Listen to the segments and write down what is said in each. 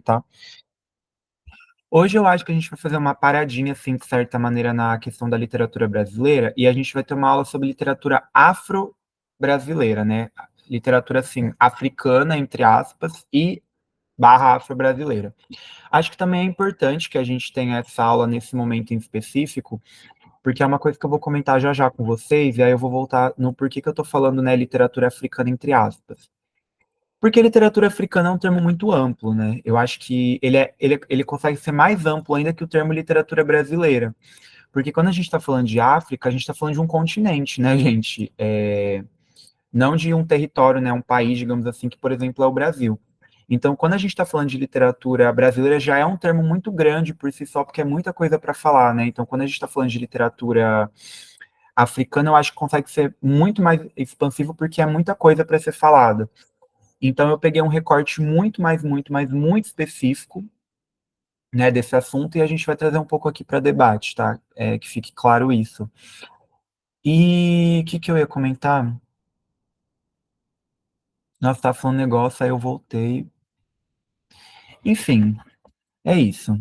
Tá? Hoje eu acho que a gente vai fazer uma paradinha, assim, de certa maneira, na questão da literatura brasileira, e a gente vai ter uma aula sobre literatura afro-brasileira, né? Literatura, assim, africana, entre aspas, e barra afro-brasileira. Acho que também é importante que a gente tenha essa aula nesse momento em específico, porque é uma coisa que eu vou comentar já já com vocês, e aí eu vou voltar no porquê que eu tô falando, né, literatura africana, entre aspas. Porque literatura africana é um termo muito amplo, né? Eu acho que ele consegue ser mais amplo ainda que o termo literatura brasileira. Porque quando a gente está falando de África, a gente está falando de um continente, né, gente? Não de um território, né? Um país, digamos assim, que, por exemplo, é o Brasil. Então, quando a gente está falando de literatura brasileira, já é um termo muito grande por si só, porque é muita coisa para falar, né? Então, quando a gente está falando de literatura africana, eu acho que consegue ser muito mais expansivo, porque é muita coisa para ser falada. Então eu peguei um recorte muito específico, né, desse assunto e a gente vai trazer um pouco aqui para debate, tá? Que fique claro isso. E o que eu ia comentar? Nossa, tá falando um negócio, aí eu voltei. Enfim, é isso.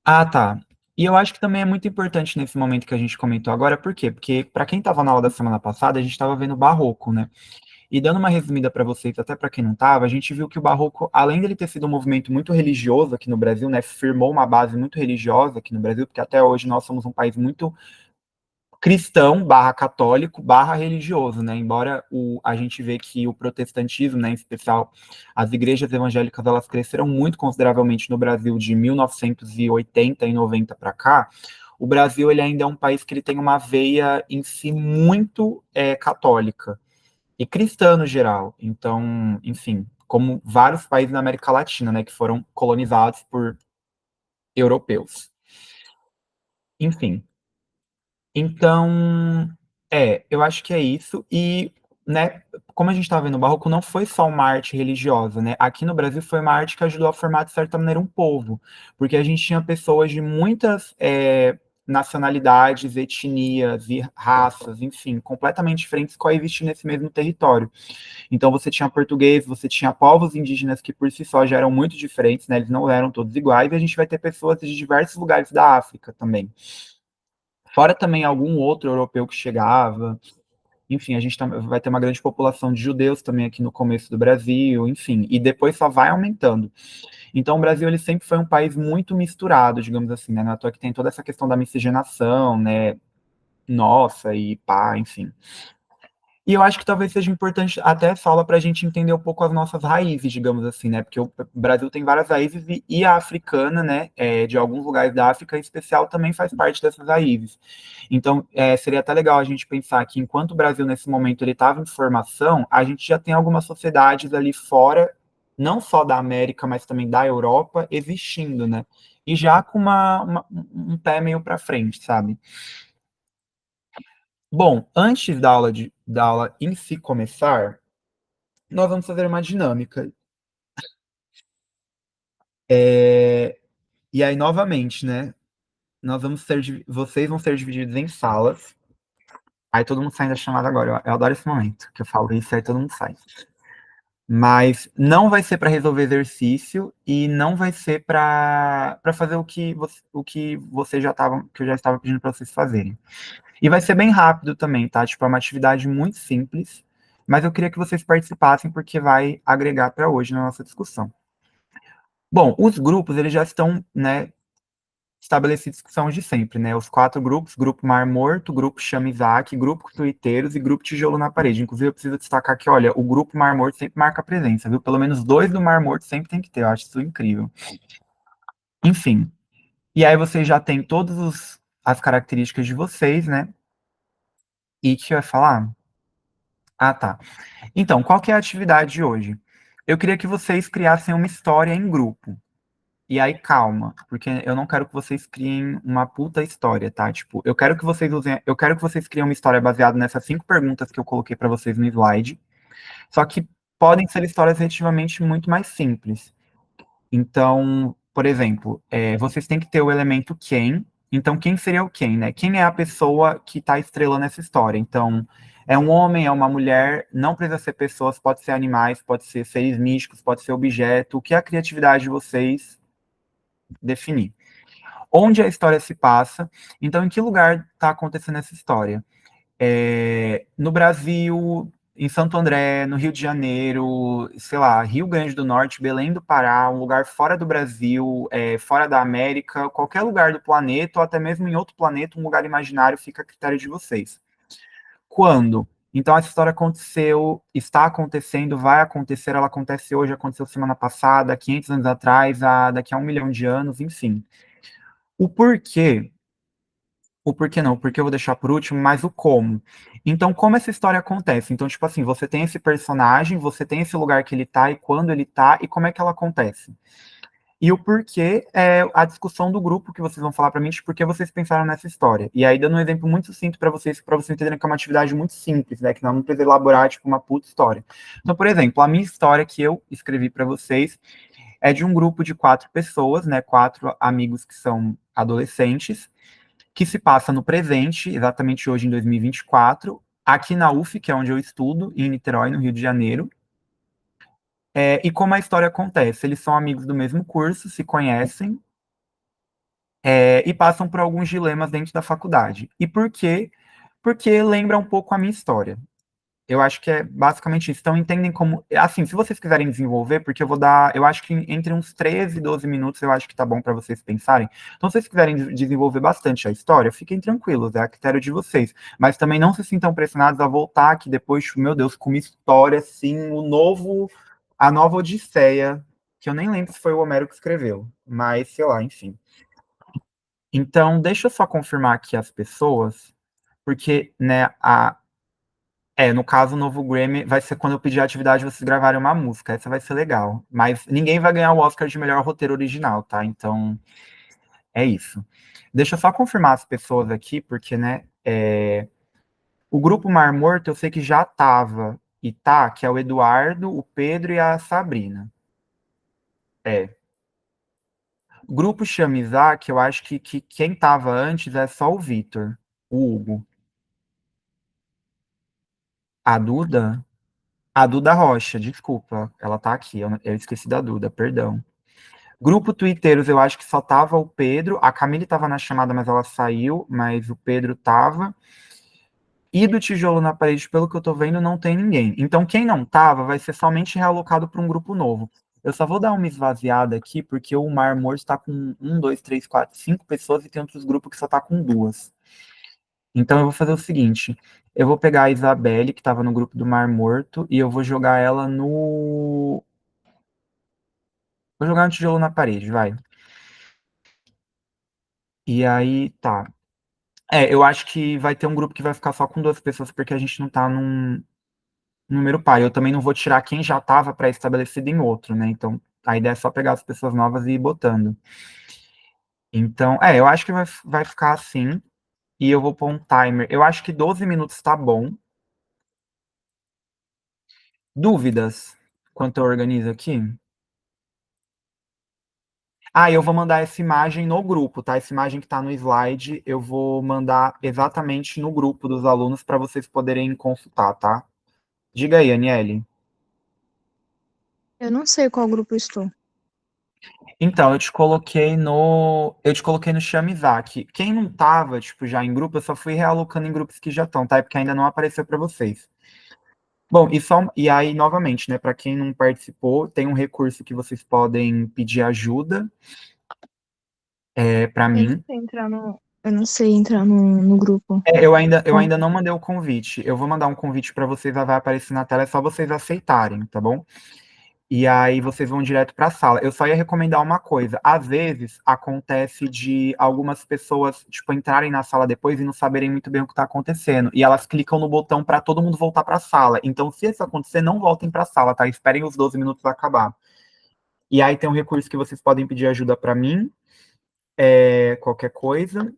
Ah, tá. E eu acho que também é muito importante nesse momento que a gente comentou agora, por quê? Porque para quem estava na aula da semana passada, a gente estava vendo Barroco, né? E dando uma resumida para vocês, até para quem não estava, a gente viu que o Barroco, além dele ter sido um movimento muito religioso aqui no Brasil, né, firmou uma base muito religiosa aqui no Brasil, porque até hoje nós somos um país muito cristão, barra católico, barra religioso, né, embora a gente vê que o protestantismo, né, em especial as igrejas evangélicas, elas cresceram muito consideravelmente no Brasil de 1980 e 90 para cá. O Brasil ele ainda é um país que ele tem uma veia em si muito católica e cristã no geral. Então, enfim, como vários países da América Latina, né, que foram colonizados por europeus. Enfim, então, eu acho que é isso. E, né, como a gente estava vendo, o Barroco não foi só uma arte religiosa, né? Aqui no Brasil foi uma arte que ajudou a formar, de certa maneira, um povo, porque a gente tinha pessoas de muitas nacionalidades, etnias e raças, enfim, completamente diferentes coexistindo nesse mesmo território. Então você tinha português, você tinha povos indígenas que por si só já eram muito diferentes, né? Eles não eram todos iguais, e a gente vai ter pessoas de diversos lugares da África também. Fora também algum outro europeu que chegava. Enfim, a gente vai ter uma grande população de judeus também aqui no começo do Brasil, enfim, e depois só vai aumentando. Então, o Brasil ele sempre foi um país muito misturado, digamos assim, né? Não é à toa que tem toda essa questão da miscigenação, né? Nossa, e pá, enfim. E eu acho que talvez seja importante até essa aula para a gente entender um pouco as nossas raízes, digamos assim, né? Porque o Brasil tem várias raízes e a africana, né? De alguns lugares da África em especial também faz parte dessas raízes. Então, seria até legal a gente pensar que enquanto o Brasil nesse momento ele estava em formação, a gente já tem algumas sociedades ali fora, não só da América, mas também da Europa, existindo, né? E já com um pé meio para frente, sabe? Bom, antes da aula em si começar, nós vamos fazer uma dinâmica. É, e aí, novamente, né? Vocês vão ser divididos em salas. Aí todo mundo sai da chamada agora. Eu adoro esse momento, que eu falo isso, aí todo mundo sai. Mas não vai ser para resolver exercício e não vai ser para fazer o que já estavam, que eu já estava pedindo para vocês fazerem. E vai ser bem rápido também, tá? Tipo, é uma atividade muito simples, mas eu queria que vocês participassem porque vai agregar para hoje na nossa discussão. Bom, os grupos, eles já estão, né, estabelecidos que são os de sempre, né? Os 4 grupos, grupo Mar Morto, grupo Chama Isaac, grupo Tuiteiros e grupo Tijolo na Parede. Inclusive, eu preciso destacar que, olha, o grupo Mar Morto sempre marca presença, viu? Pelo menos 2 do Mar Morto sempre tem que ter, eu acho isso incrível. Enfim, e aí vocês já têm todas as características de vocês, né? E que eu ia falar? Ah, tá. Então, qual que é a atividade de hoje? Eu queria que vocês criassem uma história em grupo. E aí, calma, porque eu não quero que vocês criem uma puta história, tá? Tipo, eu quero que vocês criem uma história baseada nessas 5 perguntas que eu coloquei para vocês no slide. Só que podem ser histórias relativamente muito mais simples. Então, por exemplo, vocês têm que ter o elemento quem. Então, quem seria o quem, né? Quem é a pessoa que está estrelando essa história? Então, É um homem, é uma mulher, não precisa ser pessoas, pode ser animais, pode ser seres místicos, pode ser objeto, o que a criatividade de vocês definir. Onde a história se passa, então em que lugar está acontecendo essa história? No Brasil, em Santo André, no Rio de Janeiro, sei lá, Rio Grande do Norte, Belém do Pará, um lugar fora do Brasil, fora da América, qualquer lugar do planeta, ou até mesmo em outro planeta, um lugar imaginário, fica a critério de vocês. Quando? Então, essa história aconteceu, está acontecendo, vai acontecer, ela acontece hoje, aconteceu semana passada, 500 anos atrás, daqui a 1 milhão de anos, enfim. O porquê o porquê não, o porquê eu vou deixar por último, mas o como. Então, como essa história acontece? Então, tipo assim, você tem esse personagem, você tem esse lugar que ele tá e quando ele tá e como é que ela acontece. E o porquê é a discussão do grupo que vocês vão falar para mim de por que vocês pensaram nessa história. E aí, dando um exemplo muito sucinto para vocês entenderem que é uma atividade muito simples, né? Que não precisa elaborar, tipo, uma puta história. Então, por exemplo, a minha história que eu escrevi para vocês é de um grupo de 4 pessoas, né? 4 amigos que são adolescentes, que se passa no presente, exatamente hoje em 2024, aqui na UF, que é onde eu estudo, em Niterói, no Rio de Janeiro. E como a história acontece? Eles são amigos do mesmo curso, se conhecem, e passam por alguns dilemas dentro da faculdade. E por quê? Porque lembra um pouco a minha história. Eu acho que é basicamente isso. Então, entendem como. Assim, se vocês quiserem desenvolver, porque eu vou dar. Eu acho que entre uns 13 e 12 minutos eu acho que tá bom para vocês pensarem. Então, se vocês quiserem desenvolver bastante a história, fiquem tranquilos, é a critério de vocês. Mas também não se sintam pressionados a voltar aqui depois, tipo, meu Deus, com uma história assim, a nova Odisseia, que eu nem lembro se foi o Homero que escreveu, mas sei lá, enfim. Então, deixa eu só confirmar aqui as pessoas, porque, né, no caso, o novo Grammy vai ser quando eu pedir a atividade vocês gravarem uma música. Essa vai ser legal. Mas ninguém vai ganhar o Oscar de melhor roteiro original, tá? Então, é isso. Deixa eu só confirmar as pessoas aqui, porque, né? O grupo Mar Morto eu sei que já tava e tá, que é o Eduardo, o Pedro e a Sabrina. É. Grupo Chama Isaac, eu acho que quem tava antes é só o Vitor, o Hugo. A Duda? A Duda Rocha, desculpa. Ela tá aqui, eu esqueci da Duda, perdão. Grupo Twitteiros, eu acho que só tava o Pedro. A Camille tava na chamada, mas ela saiu, mas o Pedro tava. E do tijolo na parede, pelo que eu tô vendo, não tem ninguém. Então, quem não tava vai ser somente realocado para um grupo novo. Eu só vou dar uma esvaziada aqui, porque o Mar Morto está com 1, 2, 3, 4, 5 pessoas e tem outros grupos que só tá com 2. Então, eu vou fazer o seguinte: eu vou pegar a Isabelle, que estava no grupo do Mar Morto, e eu vou jogar ela no. Vou jogar um tijolo na parede, vai. E aí, tá. Eu acho que vai ter um grupo que vai ficar só com 2 pessoas, porque a gente não tá num número par. Eu também não vou tirar quem já estava pré-estabelecido em outro, né? Então, a ideia é só pegar as pessoas novas e ir botando. Então, eu acho que vai ficar assim. E eu vou pôr um timer. Eu acho que 12 minutos tá bom. Dúvidas quanto eu organizo aqui? Eu vou mandar essa imagem no grupo, tá? Essa imagem que tá no slide, eu vou mandar exatamente no grupo dos alunos para vocês poderem consultar, tá? Diga aí, Aniele. Eu não sei qual grupo eu estou. Então, eu te coloquei no Chamizak. Quem não tava, tipo, já em grupo, eu só fui realocando em grupos que já estão, tá? É porque ainda não apareceu para vocês. Bom, e aí, novamente, né, para quem não participou, tem um recurso que vocês podem pedir ajuda para Eu não mim. sei entrar no. Eu não sei entrar no grupo. Eu ainda não mandei o convite. Eu vou mandar um convite para vocês, vai aparecer na tela, é só vocês aceitarem, tá bom? E aí vocês vão direto para a sala. Eu só ia recomendar uma coisa. Às vezes acontece de algumas pessoas, tipo, entrarem na sala depois e não saberem muito bem o que está acontecendo. E elas clicam no botão para todo mundo voltar para a sala. Então, se isso acontecer, não voltem para a sala, tá? Esperem os 12 minutos acabar. E aí tem um recurso que vocês podem pedir ajuda para mim, qualquer coisa.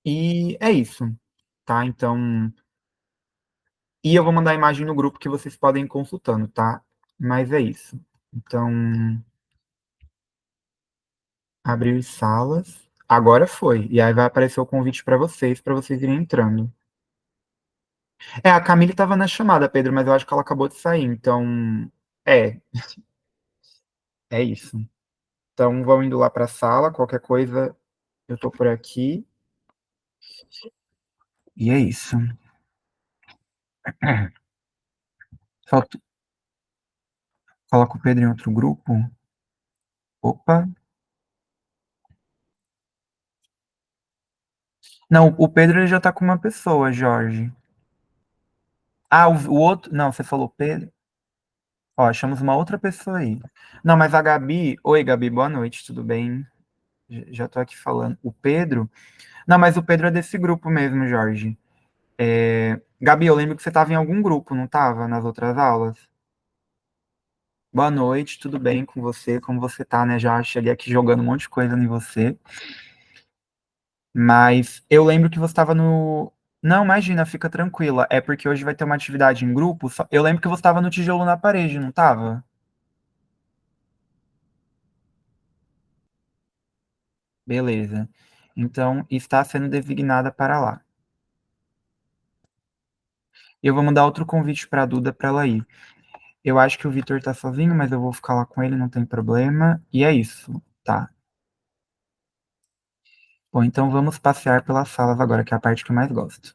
E é isso, tá? Então, e eu vou mandar a imagem no grupo que vocês podem ir consultando, tá? Mas é isso. Então, abrir salas. Agora foi. E aí vai aparecer o convite para vocês irem entrando. É, a Camille tava na chamada, Pedro, mas eu acho que ela acabou de sair, então. É, é isso. Então vão indo lá pra sala, qualquer coisa eu tô por aqui. E é isso. Só coloca o Pedro em outro grupo. Opa. Não, o Pedro ele já tá com uma pessoa, Jorge. Ah, o outro. Não, você falou Pedro. Ó, achamos uma outra pessoa aí. Não, mas a Gabi. Oi, Gabi, boa noite, tudo bem? Já tô aqui falando. O Pedro. Não, mas o Pedro é desse grupo mesmo, Jorge. Gabi, eu lembro que você estava em algum grupo, não estava? Nas outras aulas? Boa noite, tudo bem com você? Como você tá, né? Já cheguei aqui jogando um monte de coisa em você. Mas eu lembro que você estava no. Não, imagina, fica tranquila. É porque hoje vai ter uma atividade em grupo. Eu lembro que você estava no tijolo na parede, não estava? Beleza. Então, está sendo designada para lá. Eu vou mandar outro convite para a Duda para ela ir. Eu acho que o Vitor tá sozinho, mas eu vou ficar lá com ele, não tem problema. E é isso, tá? Bom, então vamos passear pelas salas agora, que é a parte que eu mais gosto.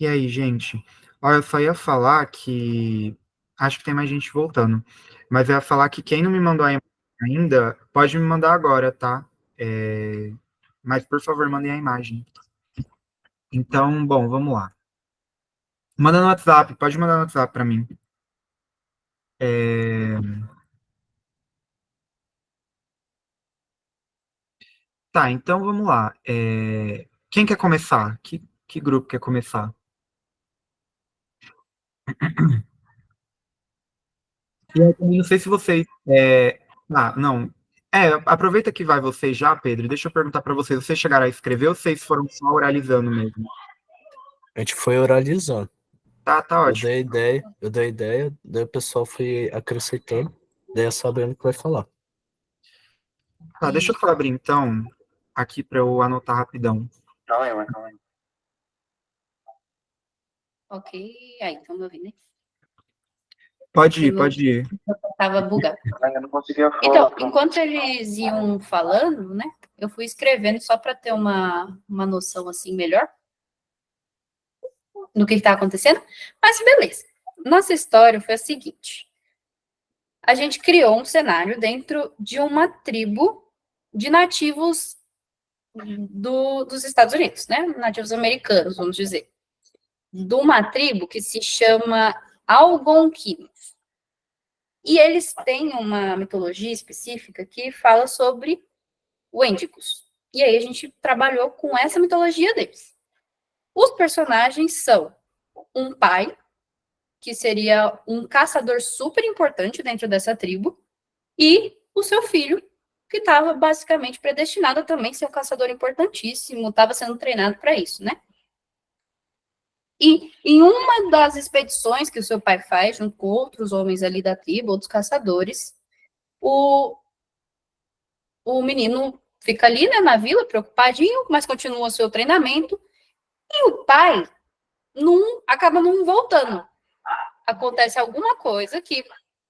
E aí, gente? Olha, eu só ia falar que. Acho que tem mais gente voltando. Mas eu ia falar que quem não me mandou a imagem ainda, pode me mandar agora, tá? Mas, por favor, mandem a imagem. Então, bom, vamos lá. Manda no WhatsApp, pode mandar no WhatsApp para mim. Tá, então vamos lá. Quem quer começar? Que grupo quer começar? E eu também não sei se vocês. Não. Aproveita que vai vocês já, Pedro. Deixa eu perguntar para vocês. Vocês chegaram a escrever ou vocês foram só oralizando mesmo? A gente foi oralizando. Tá ótimo. Eu dei a ideia, daí o pessoal foi acrescentando, daí é sabendo o que vai falar. Tá, deixa eu só abrir então, aqui para eu anotar rapidão. Calma aí. Ok, aí, estão me ouvindo, né? Pode ir. Tava bugado. Ainda não conseguia falar. Então, enquanto eles iam falando, né, eu fui escrevendo só para ter uma noção, assim, melhor do que está acontecendo, mas beleza. Nossa história foi a seguinte. A gente criou um cenário dentro de uma tribo de nativos dos Estados Unidos, né, nativos americanos, vamos dizer. De uma tribo que se chama Algonquinos. E eles têm uma mitologia específica que fala sobre Wendigos. E aí a gente trabalhou com essa mitologia deles. Os personagens são um pai, que seria um caçador super importante dentro dessa tribo, e o seu filho, que estava basicamente predestinado a também ser um caçador importantíssimo, estava sendo treinado para isso, né? E em uma das expedições que o seu pai faz, junto com outros homens ali da tribo, outros caçadores, o menino fica ali, né, na vila, preocupadinho, mas continua o seu treinamento, e o pai acaba não voltando. Acontece alguma coisa que,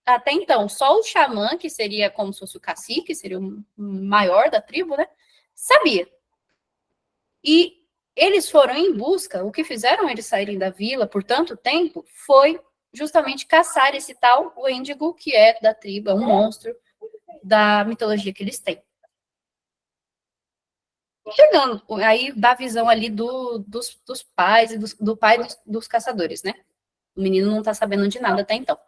até então, só o xamã, que seria como se fosse o cacique, seria o maior da tribo, né, sabia. E eles foram em busca, o que fizeram eles saírem da vila por tanto tempo foi justamente caçar esse tal Wendigo, que é da tribo, é um monstro da mitologia que eles têm. Chegando, aí dá a visão ali dos pais e do pai dos caçadores, né? O menino não tá sabendo de nada até então.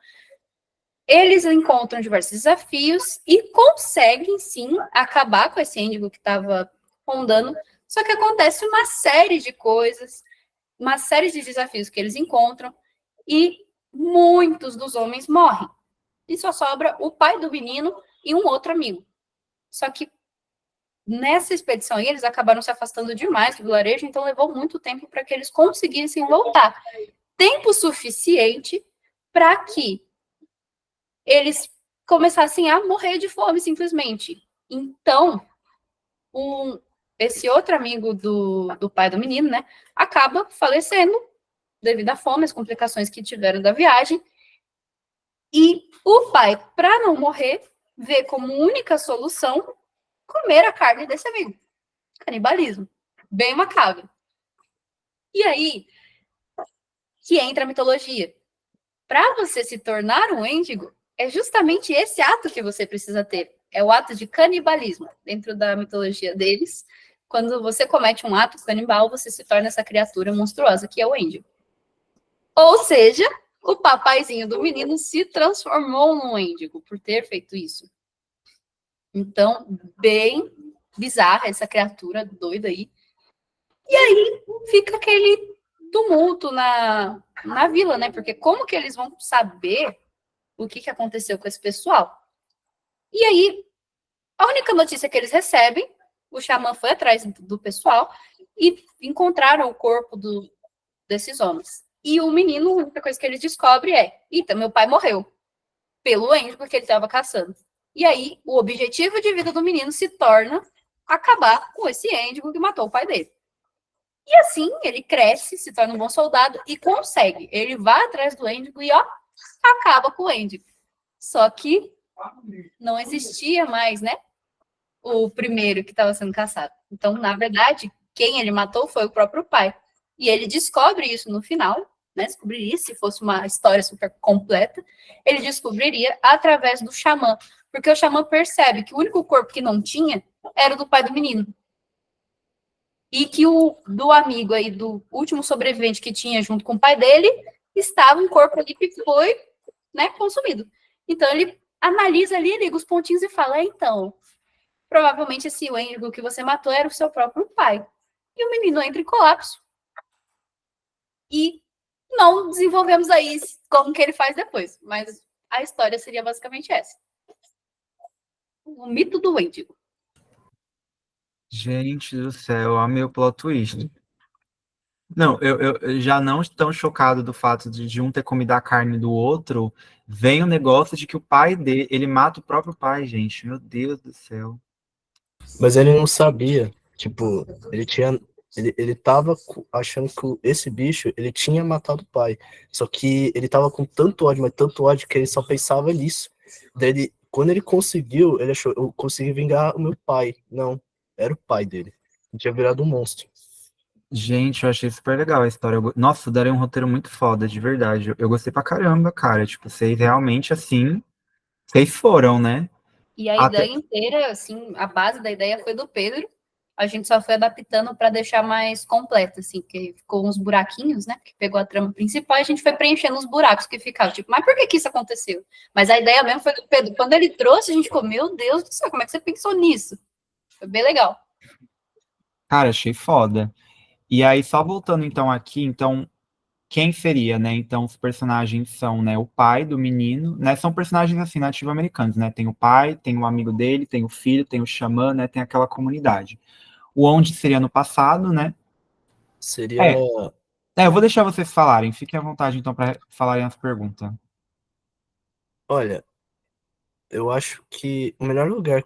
Eles encontram diversos desafios e conseguem, sim, acabar com esse Índigo que estava rondando, só que acontece uma série de coisas, uma série de desafios que eles encontram e muitos dos homens morrem. E só sobra o pai do menino e um outro amigo. Só que nessa expedição aí, eles acabaram se afastando demais do vilarejo, então levou muito tempo para que eles conseguissem voltar. Tempo suficiente para que eles começassem a morrer de fome, simplesmente. Então, esse outro amigo do pai do menino, né, acaba falecendo devido à fome, as complicações que tiveram da viagem. E o pai, para não morrer, vê como única solução comer a carne desse amigo. Canibalismo. Bem macabro. E aí que entra a mitologia. Para você se tornar um índigo, é justamente esse ato que você precisa ter. É o ato de canibalismo. Dentro da mitologia deles, quando você comete um ato canibal, você se torna essa criatura monstruosa que é o índigo. Ou seja, o papaizinho do menino se transformou num índigo por ter feito isso. Então, bem bizarra essa criatura doida aí. E aí fica aquele tumulto na vila, né? Porque como que eles vão saber o que aconteceu com esse pessoal? E aí, a única notícia que eles recebem, o xamã foi atrás do pessoal e encontraram o corpo desses homens. E o menino, a única coisa que eles descobrem é: eita, meu pai morreu pelo índio porque ele estava caçando. E aí, o objetivo de vida do menino se torna acabar com esse índigo que matou o pai dele. E assim, ele cresce, se torna um bom soldado e consegue. Ele vai atrás do índigo e, acaba com o índigo. Só que não existia mais, né, o primeiro que estava sendo caçado. Então, na verdade, quem ele matou foi o próprio pai. E ele descobre isso no final, né? Descobriria, se fosse uma história super completa, ele descobriria através do xamã, porque o xamã percebe que o único corpo que não tinha era o do pai do menino. E que o do amigo aí, do último sobrevivente que tinha junto com o pai dele, estava um corpo ali que foi, né, consumido. Então ele analisa ali, liga os pontinhos e fala, então, provavelmente esse Wendigo que você matou era o seu próprio pai. E o menino entra em colapso. E não desenvolvemos aí como que ele faz depois. Mas a história seria basicamente essa. O mito do Wendigo. Gente do céu, amei o plot twist. Não, eu já não tão chocado do fato de um ter comido a carne do outro, vem o negócio de que o pai dele, ele mata o próprio pai, gente. Meu Deus do céu. Mas ele não sabia. Tipo, ele tava achando que esse bicho, ele tinha matado o pai. Só que ele tava com tanto ódio, mas tanto ódio, que ele só pensava nisso. Daí quando ele conseguiu, ele achou, eu consegui vingar o meu pai. Não, era o pai dele. Ele tinha virado um monstro. Gente, eu achei super legal a história. Nossa, daria um roteiro muito foda, de verdade. Eu gostei pra caramba, cara. Tipo, vocês realmente, assim, vocês foram, né? E a Até... ideia inteira, assim, a base da ideia foi do Pedro. A gente só foi adaptando para deixar mais completa, assim, porque ficou uns buraquinhos, né? Que pegou a trama principal e a gente foi preenchendo os buracos que ficavam. Tipo, mas por que isso aconteceu? Mas a ideia mesmo foi do Pedro. Quando ele trouxe, a gente ficou, meu Deus do céu, como é que você pensou nisso? Foi bem legal. Cara, achei foda. E aí, só voltando então aqui, então, quem seria, né? Então, os personagens são, né, o pai do menino, né? São personagens assim, nativo-americanos, né? Tem o pai, tem o amigo dele, tem o filho, tem o xamã, né? Tem aquela comunidade. O onde seria no passado, né? Seria. É, eu vou deixar vocês falarem. Fiquem à vontade, então, para falarem as perguntas. Olha, eu acho que o melhor lugar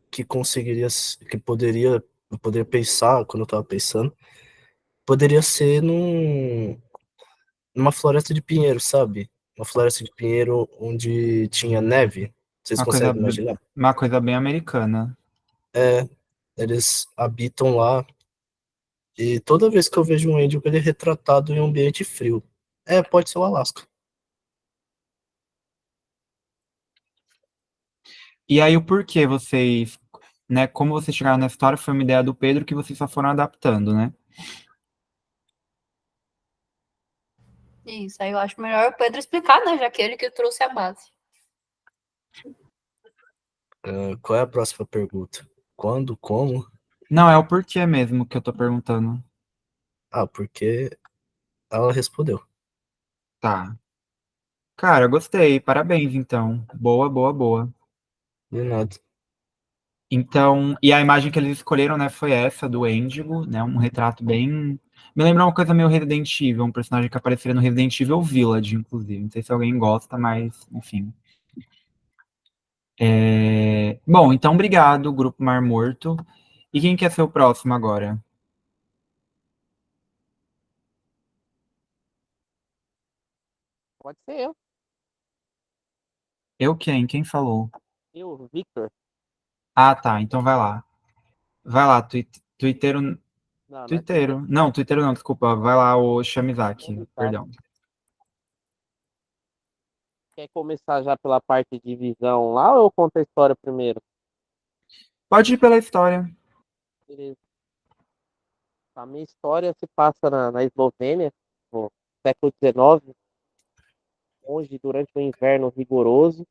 que conseguiria, que poderia, eu poderia pensar, quando eu tava pensando, poderia ser numa floresta de pinheiro, sabe? Uma floresta de pinheiro onde tinha neve. Vocês Uma coisa, conseguem imaginar? uma coisa bem americana. É, eles habitam lá e toda vez que eu vejo um índio, ele é retratado em um ambiente frio. É, pode ser o Alasca. E aí, o porquê vocês, né? Como vocês chegaram na história, foi uma ideia do Pedro que vocês só foram adaptando, né? Isso, aí eu acho melhor o Pedro explicar, né? Já que ele que trouxe a base. Qual é a próxima pergunta? Quando? Como? Não, é o porquê mesmo que eu tô perguntando. Ah, porque ela respondeu. Tá. Cara, gostei. Parabéns, então. Boa, boa, boa. De nada. Então, e a imagem que eles escolheram, né, foi essa do Índigo, né, um retrato bem... Me lembra uma coisa meio Resident Evil, um personagem que apareceria no Resident Evil Village, inclusive. Não sei se alguém gosta, mas, enfim. Bom, então, obrigado, Grupo Mar Morto. E quem quer ser o próximo agora? Pode ser eu. Eu quem? Quem falou? Eu, Victor. Ah, tá, então vai lá. Vai lá, Twitteiro... Não é Twitter. Twitteiro. Não, Twitteiro não, desculpa. Vai lá, o Shamizaki, Tá? perdão. Quer começar já pela parte de visão lá ou eu conto a história primeiro? Pode ir pela história. Beleza. A minha história se passa na Eslovênia, no século XIX, onde durante o inverno rigoroso,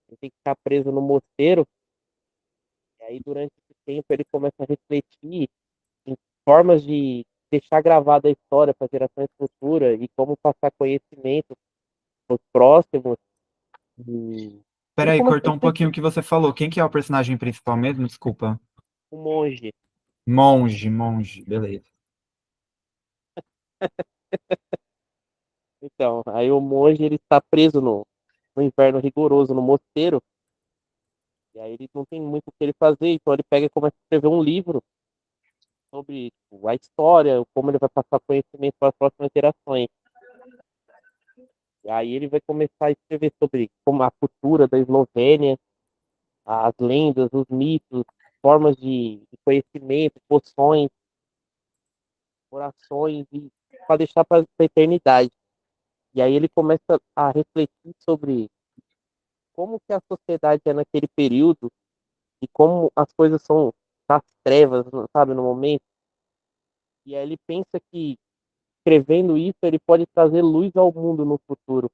ele tem que ficar preso no mosteiro, e aí durante esse tempo ele começa a refletir em formas de deixar gravada a história para gerações futuras e como passar conhecimento para os próximos. E ele Peraí, começa a cortou um pouquinho o que você falou. Quem que é o personagem principal mesmo? Desculpa. um monge. Monge, beleza. Então, aí o monge ele está preso no inverno rigoroso no mosteiro, e aí ele não tem muito o que ele fazer, então ele pega e começa a escrever um livro sobre tipo, a história, como ele vai passar conhecimento para as próximas gerações. E aí ele vai começar a escrever sobre como a cultura da Eslovênia, as lendas, os mitos, formas de conhecimento, poções. orações e para deixar para a eternidade. E aí ele começa a refletir sobre como que a sociedade é naquele período e como as coisas são das trevas, sabe, no momento. E aí ele pensa que escrevendo isso ele pode trazer luz ao mundo no futuro.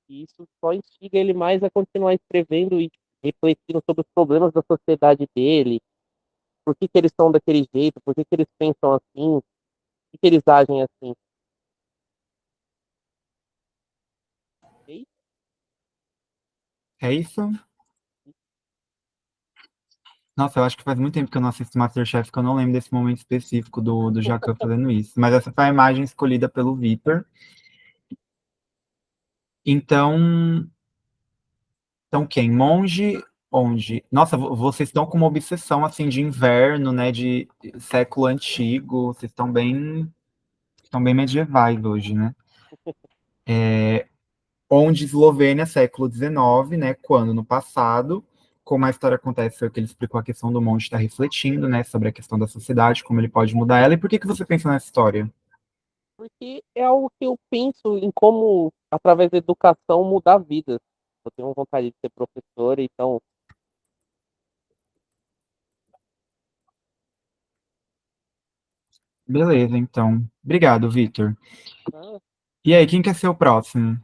E isso só instiga ele mais a continuar escrevendo e refletindo sobre os problemas da sociedade dele, por que que eles são daquele jeito, por que que eles pensam assim, por que eles agem assim. E É isso? Nossa, eu acho que faz muito tempo que eu não assisto MasterChef, que eu não lembro desse momento específico do Jacan fazendo isso. Mas essa foi a imagem escolhida pelo Vitor. Então, quem? Monge, onde? Nossa, vocês estão com uma obsessão assim de inverno, né? De século antigo. Vocês estão bem medievais hoje, né? Onde Eslovênia, século XIX, né? Quando no passado, como a história acontece, foi o que ele explicou a questão do monge estar refletindo, né? Sobre a questão da sociedade, como ele pode mudar ela. E por que que você pensa nessa história? porque é algo que eu penso em como, através da educação, mudar vidas. Eu tenho vontade de ser professor, então Beleza, então. Obrigado, Vitor. ah, E aí, quem quer ser o próximo?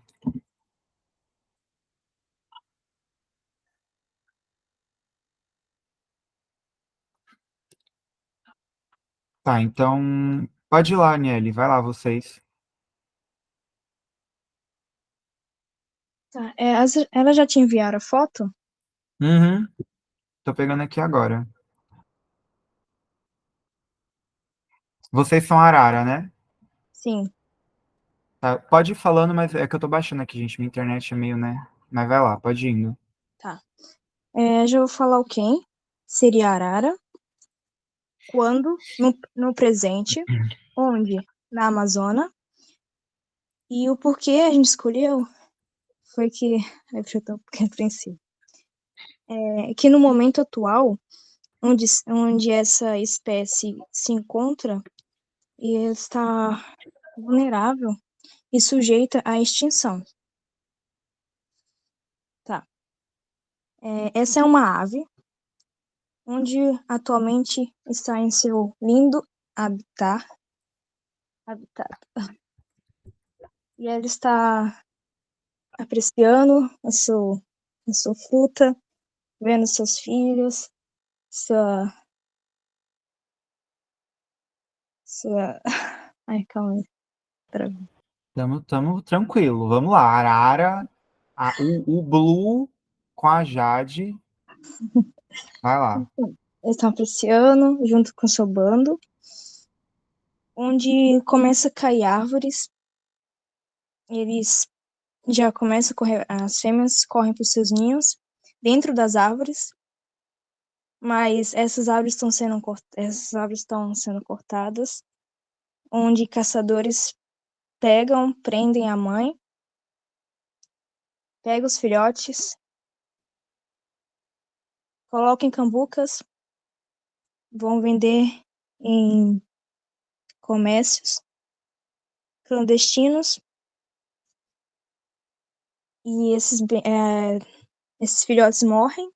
Tá, então. Pode ir lá, Niele. Vai lá, vocês. Tá. Ela já te enviaram a foto? Uhum. Tô pegando aqui agora. Vocês são Arara, né? Sim, Tá, pode ir falando, mas é que eu tô baixando aqui, gente. Minha internet é meio, né? Mas vai lá, pode ir indo. tá. Já vou falar o quem. Seria Arara. Quando? No presente. Onde? Na Amazônia. E o porquê a gente escolheu foi que. Eu já tô apreensiva. É que no momento atual, onde essa espécie se encontra, e está vulnerável e sujeita à extinção. Tá. Essa é uma ave onde atualmente está em seu lindo habitat. E ela está apreciando a sua fruta, vendo seus filhos, sua, sua... Ai, calma aí. Travei. Tamo tranquilo. Vamos lá. Arara, o Blue com a Jade. Vai lá. Eles estão apreciando junto com seu bando, onde começa a cair árvores. Eles já começam a correr, as fêmeas correm para os seus ninhos dentro das árvores, mas essas árvores estão sendo cortadas, onde caçadores pegam, prendem a mãe, pegam os filhotes, colocam em cambucas, vão vender em comércios clandestinos, e esses filhotes morrem,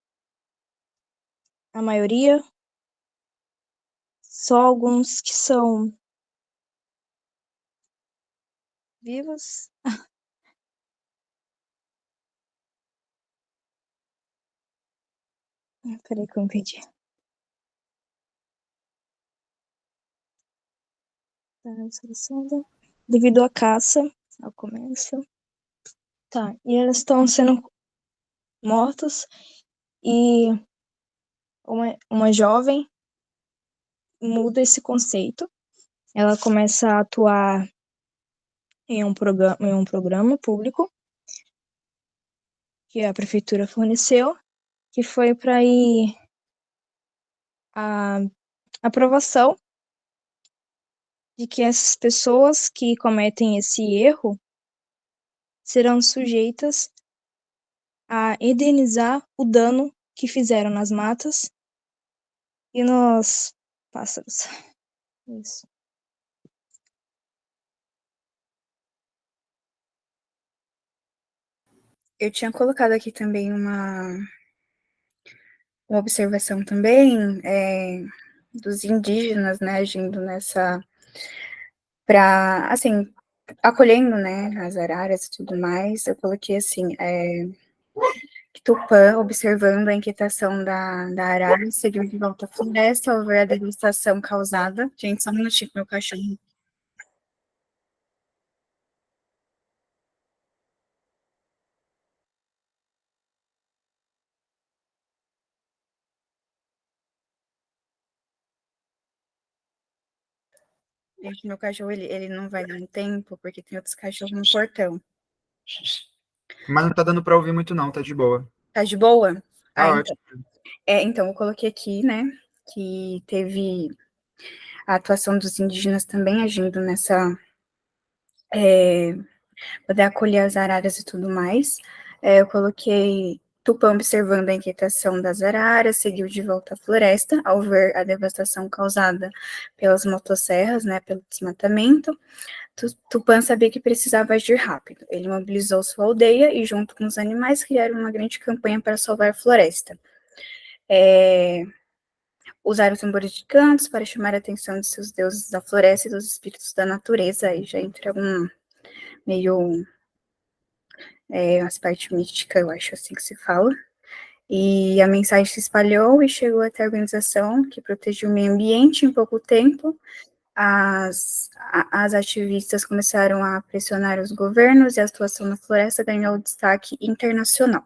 a maioria, só alguns que são vivos. Peraí que eu me perdi. Devido à caça ao começo. Tá, e eles estão sendo mortos, e uma jovem muda esse conceito. Ela começa a atuar em um programa público que a prefeitura forneceu, que foi para ir a aprovação de que essas pessoas que cometem esse erro serão sujeitas a indenizar o dano que fizeram nas matas e nos pássaros. Isso. Eu tinha colocado aqui também uma observação também dos indígenas, né, agindo para, assim, acolhendo, né, as araras e tudo mais. Eu coloquei assim, Tupã, observando a inquietação da arara, seguiu de volta à floresta ao ver a devastação causada. Gente, só um minutinho, meu cachorro. Gente, meu cachorro, ele não vai dar um tempo, porque tem outros cachorros no portão. Mas não tá dando pra ouvir muito não, tá de boa. Tá de boa? Tá Então. ótimo. Então, eu coloquei aqui, né, que teve a atuação dos indígenas também agindo nessa, poder acolher as araras e tudo mais. Eu coloquei Tupã observando a inquietação das araras, seguiu de volta à floresta ao ver a devastação causada pelas motosserras, né, pelo desmatamento. Tupã sabia que precisava agir rápido. Ele mobilizou sua aldeia e, junto com os animais, criaram uma grande campanha para salvar a floresta. Usaram tambores de cantos para chamar a atenção de seus deuses da floresta e dos espíritos da natureza. Aí já entra um meio as partes místicas, eu acho assim que se fala. E a mensagem se espalhou e chegou até a organização que protegeu o meio ambiente em pouco tempo. As ativistas começaram a pressionar os governos e a situação na floresta ganhou destaque internacional.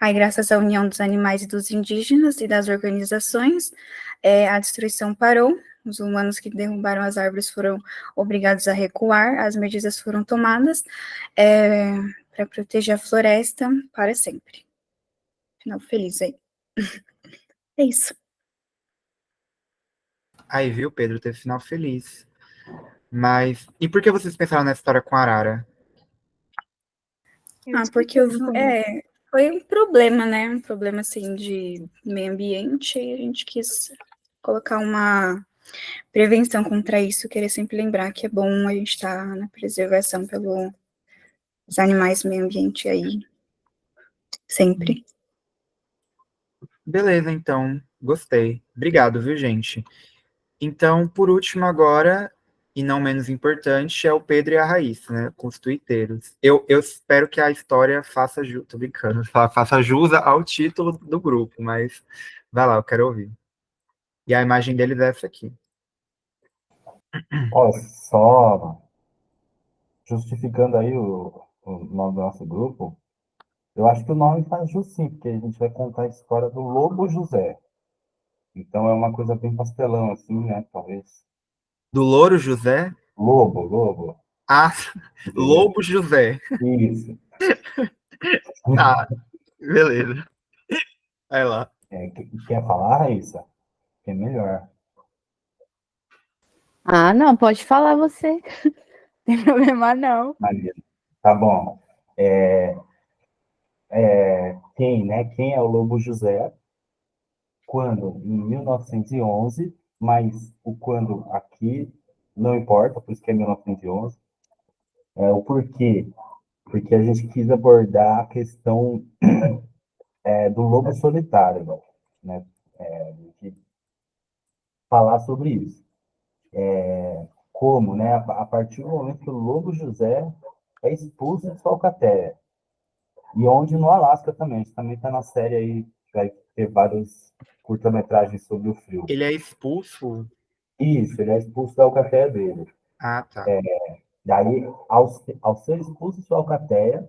Aí, graças à união dos animais e dos indígenas e das organizações, a destruição parou. Os humanos que derrubaram as árvores foram obrigados a recuar, as medidas foram tomadas para proteger a floresta para sempre. Final feliz aí. É isso. Aí, viu, Pedro, teve final feliz. Mas, e por que vocês pensaram nessa história com a arara? Porque foi um problema, né? Um problema, assim, de meio ambiente, e a gente quis colocar uma prevenção contra isso, querer sempre lembrar que é bom a gente estar na preservação pelos animais, meio ambiente aí, sempre. Beleza, então, gostei. Obrigado, viu, gente? Então, por último agora, e não menos importante, é o Pedro e a Raíssa, né, com os tuiteiros. Eu espero que a história faça jus, tô brincando, faça jus ao título do grupo, mas vai lá, eu quero ouvir. E a imagem deles é essa aqui. Ó, só justificando aí o nome do nosso grupo, eu acho que o nome faz jus sim, porque a gente vai contar a história do Lobo José. Então é uma coisa bem pastelão, assim, né? Talvez. Do Louro José? Lobo, Ah, entendeu? Lobo José. Isso. Tá, beleza. Vai lá. Quer falar, Raíssa? Que é melhor. Ah, não, pode falar você. Não tem problema, não. Maria. Tá bom. É, quem, né? Quem é o Lobo José? Quando? Em 1911, mas o quando aqui não importa, por isso que é 1911. O porquê? Porque a gente quis abordar a questão do lobo solitário, né? De falar sobre isso. Como, né? A partir do momento que o lobo José é expulso de sua alcateia. E onde no Alasca também. A gente também está na série aí, que vai ter vários curta-metragens sobre o frio. Ele é expulso? Isso, ele é expulso da alcateia dele. Ah, tá. Daí, ao ser expulso de sua alcateia,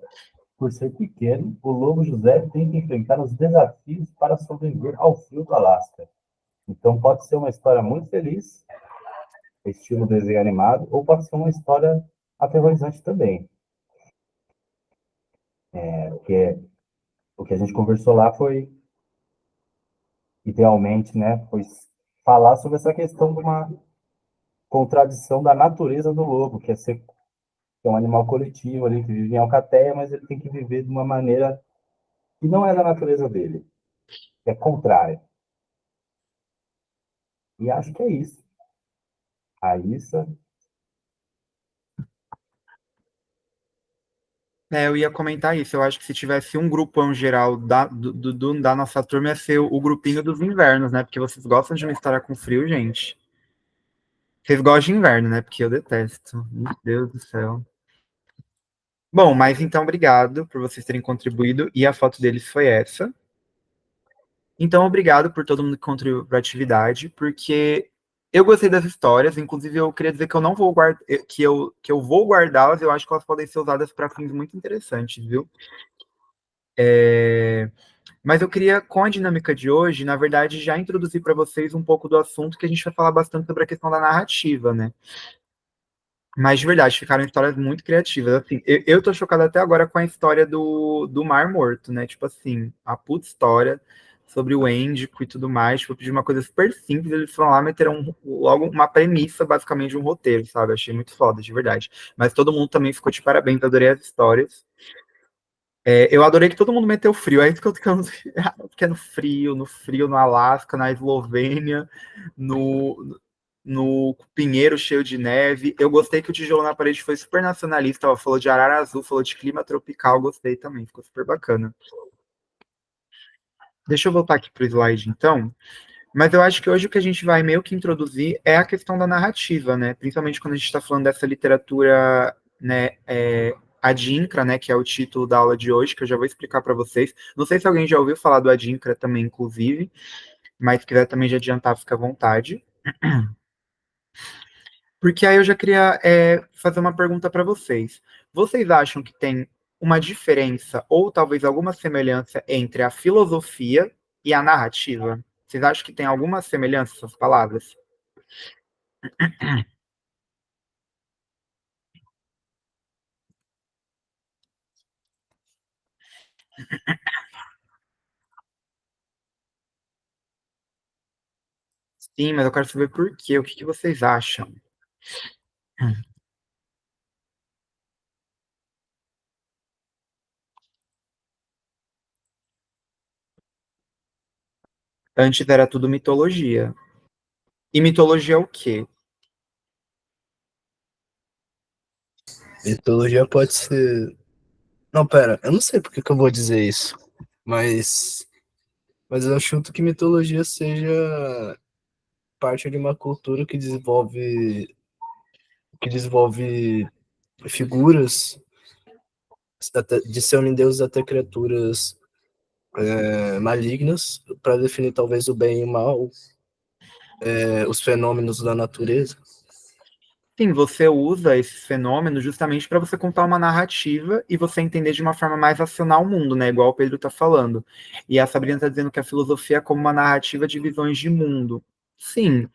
por ser pequeno, o lobo José tem que enfrentar os desafios para sobreviver ao frio do Alasca. Então, pode ser uma história muito feliz, estilo desenho animado, ou pode ser uma história aterrorizante também. Porque o que a gente conversou lá foi, idealmente, né, foi falar sobre essa questão de uma contradição da natureza do lobo, que é um animal coletivo ali, que vive em alcateia, mas ele tem que viver de uma maneira que não é da natureza dele, é contrária. E acho que é isso. A Issa. Eu ia comentar isso. Eu acho que se tivesse um grupão geral da nossa turma, ia ser o grupinho dos invernos, né? Porque vocês gostam de uma história com frio, gente. Vocês gostam de inverno, né? Porque eu detesto. Meu Deus do céu. Bom, mas então, obrigado por vocês terem contribuído. E a foto deles foi essa. Então, obrigado por todo mundo que contribuiu para a atividade, porque eu gostei das histórias. Inclusive, eu queria dizer que eu não vou guardar, que eu vou guardá-las. Eu acho que elas podem ser usadas para fins muito interessantes, viu? Mas eu queria, com a dinâmica de hoje, na verdade, já introduzir para vocês um pouco do assunto que a gente vai falar bastante sobre a questão da narrativa, né? Mas, de verdade, ficaram histórias muito criativas. Assim, eu tô chocado até agora com a história do Mar Morto, né? Tipo assim, a puta história sobre o Índico e tudo mais. Tipo, de uma coisa super simples, eles foram lá e meteram logo uma premissa, basicamente, de um roteiro, sabe? Achei muito foda, de verdade. Mas todo mundo também ficou de parabéns, adorei as histórias. Eu adorei que todo mundo meteu frio. É isso que eu tô ficando. Porque é no frio, no Alasca, na Eslovênia, no Pinheiro cheio de neve. Eu gostei que o tijolo na parede foi super nacionalista. Ó, falou de arara azul, falou de clima tropical. Gostei também, ficou super bacana. Deixa eu voltar aqui pro slide, então. Mas eu acho que hoje o que a gente vai meio que introduzir é a questão da narrativa, né? Principalmente quando a gente está falando dessa literatura, né? Adinkra, né? Que é o título da aula de hoje, que eu já vou explicar para vocês. Não sei se alguém já ouviu falar do Adinkra também, inclusive, mas se quiser também já adiantar, fica à vontade. Porque aí eu já queria fazer uma pergunta para vocês. Vocês acham que tem uma diferença ou talvez alguma semelhança entre a filosofia e a narrativa? Vocês acham que tem alguma semelhança essas palavras? Sim, mas eu quero saber por quê. O que que vocês acham? Antes era tudo mitologia. E mitologia é o quê? Mitologia pode ser. Não, pera, eu não sei por que que eu vou dizer isso, mas, mas eu chuto que mitologia seja parte de uma cultura que desenvolve figuras de semideuses até criaturas malignas para definir talvez o bem e o mal, os fenômenos da natureza. Sim, você usa esse fenômeno justamente para você contar uma narrativa e você entender de uma forma mais racional o mundo, né? Igual o Pedro está falando. E a Sabrina está dizendo que a filosofia é como uma narrativa de visões de mundo. Sim,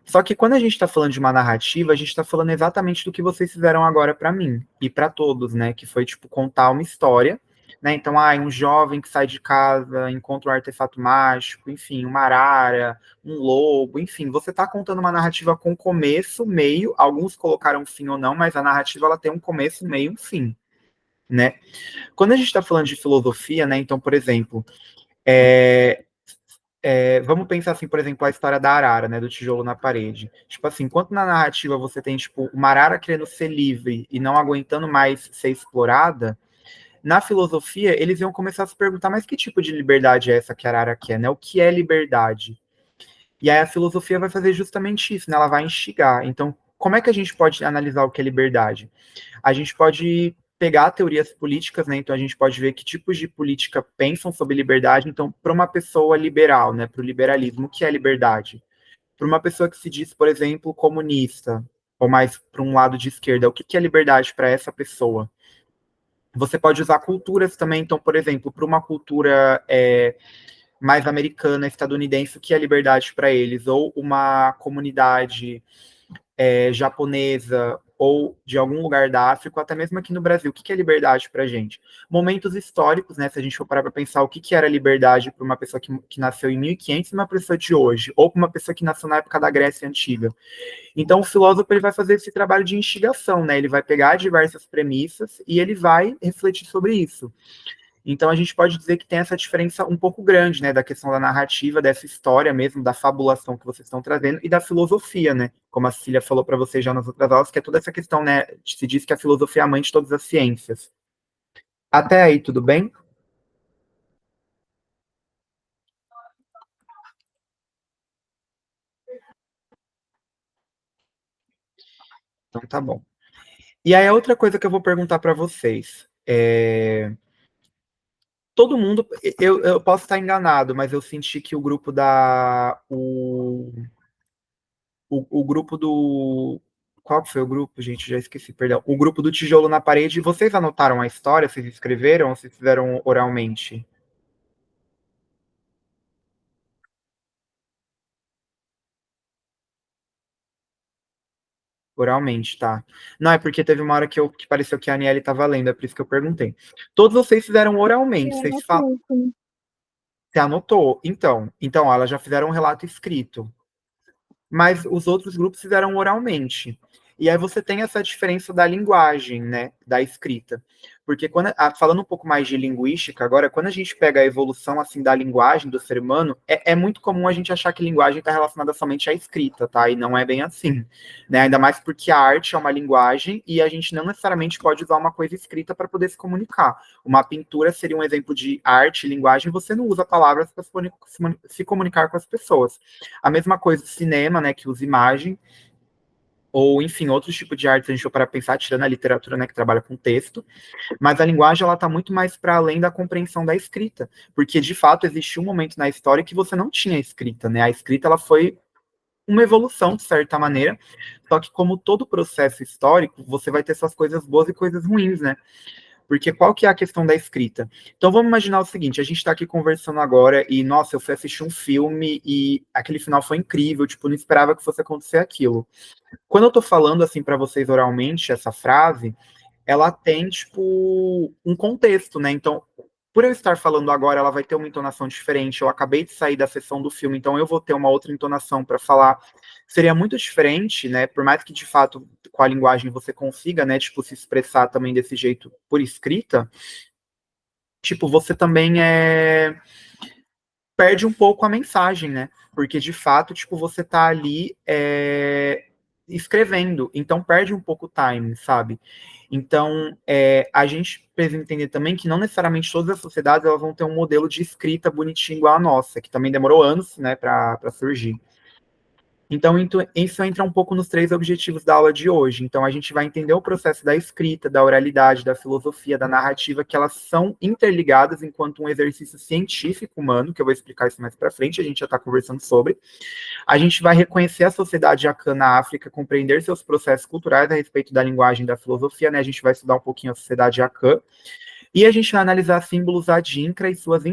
só que quando a gente está falando de uma narrativa, a gente está falando exatamente do que vocês fizeram agora para mim e para todos, né? Que foi tipo contar uma história, né? Então, um jovem que sai de casa, encontra um artefato mágico, enfim, uma arara, um lobo, enfim, você está contando uma narrativa com começo, meio. Alguns colocaram fim ou não, mas a narrativa ela tem um começo, meio, um fim, né? Quando a gente está falando de filosofia, né? Então, por exemplo, vamos pensar assim, por exemplo, a história da arara, né, do tijolo na parede. Tipo assim, enquanto na narrativa você tem, tipo, uma arara querendo ser livre e não aguentando mais ser explorada, na filosofia eles iam começar a se perguntar, mas que tipo de liberdade é essa que a arara quer, né? O que é liberdade? E aí a filosofia vai fazer justamente isso, né? Ela vai instigar. Então, como é que a gente pode analisar o que é liberdade? A gente pode pegar teorias políticas, né? Então a gente pode ver que tipos de política pensam sobre liberdade. Então, para uma pessoa liberal, né, para o liberalismo, o que é liberdade? Para uma pessoa que se diz, por exemplo, comunista, ou mais para um lado de esquerda, o que é liberdade para essa pessoa? Você pode usar culturas também. Então, por exemplo, para uma cultura mais americana, estadunidense, o que é liberdade para eles? Ou uma comunidade japonesa ou de algum lugar da África, ou até mesmo aqui no Brasil. O que é liberdade para a gente? Momentos históricos, né? Se a gente for parar para pensar o que era liberdade para uma pessoa que nasceu em 1500 e uma pessoa de hoje, ou para uma pessoa que nasceu na época da Grécia Antiga. Então, o filósofo ele vai fazer esse trabalho de instigação, né? Ele vai pegar diversas premissas e ele vai refletir sobre isso. Então a gente pode dizer que tem essa diferença um pouco grande, né, da questão da narrativa, dessa história mesmo, da fabulação que vocês estão trazendo e da filosofia, né, como a Cecília falou para vocês já nas outras aulas, que é toda essa questão, né, se diz que a filosofia é a mãe de todas as ciências. Até aí, tudo bem? Então tá bom. E aí, a outra coisa que eu vou perguntar para vocês todo mundo, eu posso estar enganado, mas eu senti que o grupo o grupo do, qual que foi o grupo, gente? Já esqueci, perdão. O grupo do tijolo na parede, vocês anotaram a história? Vocês escreveram ou vocês fizeram oralmente? Oralmente, tá. Não, é porque teve uma hora que pareceu que a Aniele estava lendo, é por isso que eu perguntei. Todos vocês fizeram oralmente, vocês falam. Você anotou? Então, elas já fizeram um relato escrito, mas os outros grupos fizeram oralmente. E aí você tem essa diferença da linguagem, né, da escrita. Porque falando um pouco mais de linguística agora, quando a gente pega a evolução assim da linguagem do ser humano, é muito comum a gente achar que linguagem está relacionada somente à escrita, tá? E não é bem assim, né? Ainda mais porque a arte é uma linguagem e a gente não necessariamente pode usar uma coisa escrita para poder se comunicar. Uma pintura seria um exemplo de arte, linguagem, você não usa palavras para se comunicar com as pessoas. A mesma coisa, cinema, né, que usa imagem, ou, enfim, outros tipos de arte, se a gente for para pensar, tirando a literatura, né, que trabalha com texto, mas a linguagem, ela está muito mais para além da compreensão da escrita, porque, de fato, existiu um momento na história que você não tinha escrita, né, a escrita, ela foi uma evolução, de certa maneira, só que como todo processo histórico, você vai ter suas coisas boas e coisas ruins, né, porque qual que é a questão da escrita? Então vamos imaginar o seguinte, a gente está aqui conversando agora e, nossa, eu fui assistir um filme e aquele final foi incrível, tipo, não esperava que fosse acontecer aquilo. Quando eu tô falando assim para vocês oralmente essa frase, ela tem tipo um contexto, né? Então, por eu estar falando agora, ela vai ter uma entonação diferente. Eu acabei de sair da sessão do filme, então eu vou ter uma outra entonação para falar. Seria muito diferente, né? Por mais que de fato com a linguagem você consiga, né, tipo se expressar também desse jeito por escrita, tipo, você também perde um pouco a mensagem, né? Porque de fato, tipo, você tá ali escrevendo, então perde um pouco o time, sabe? Então, a gente precisa entender também que não necessariamente todas as sociedades elas vão ter um modelo de escrita bonitinho igual a nossa, que também demorou anos, né, para surgir. Então, isso entra um pouco nos 3 objetivos da aula de hoje. Então, a gente vai entender o processo da escrita, da oralidade, da filosofia, da narrativa, que elas são interligadas enquanto um exercício científico humano, que eu vou explicar isso mais para frente, a gente já está conversando sobre. A gente vai reconhecer a sociedade Akan na África, compreender seus processos culturais a respeito da linguagem e da filosofia, né? A gente vai estudar um pouquinho a sociedade Akan. E a gente vai analisar símbolos adinkra e suas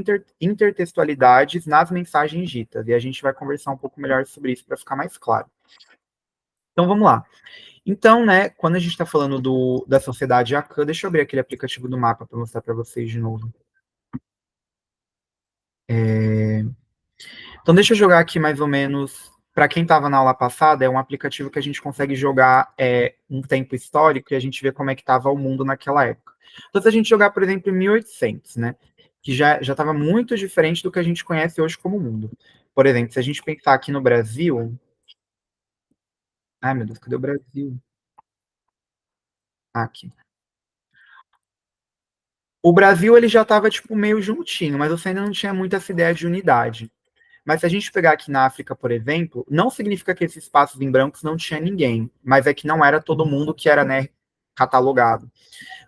intertextualidades nas mensagens ditas. E a gente vai conversar um pouco melhor sobre isso para ficar mais claro. Então, vamos lá. Então, né, quando a gente está falando da sociedade Akan, deixa eu abrir aquele aplicativo do mapa para mostrar para vocês de novo. Então, deixa eu jogar aqui mais ou menos. Para quem estava na aula passada, é um aplicativo que a gente consegue jogar um tempo histórico e a gente vê como é que estava o mundo naquela época. Então, se a gente jogar, por exemplo, em 1800, né, que já estava muito diferente do que a gente conhece hoje como mundo. Por exemplo, se a gente pensar aqui no Brasil. Ai, meu Deus, cadê o Brasil? Aqui. O Brasil ele já estava tipo meio juntinho, mas você ainda não tinha muito essa ideia de unidade. Mas se a gente pegar aqui na África, por exemplo, não significa que esses espaços em brancos não tinha ninguém, mas é que não era todo mundo que era, né, catalogado.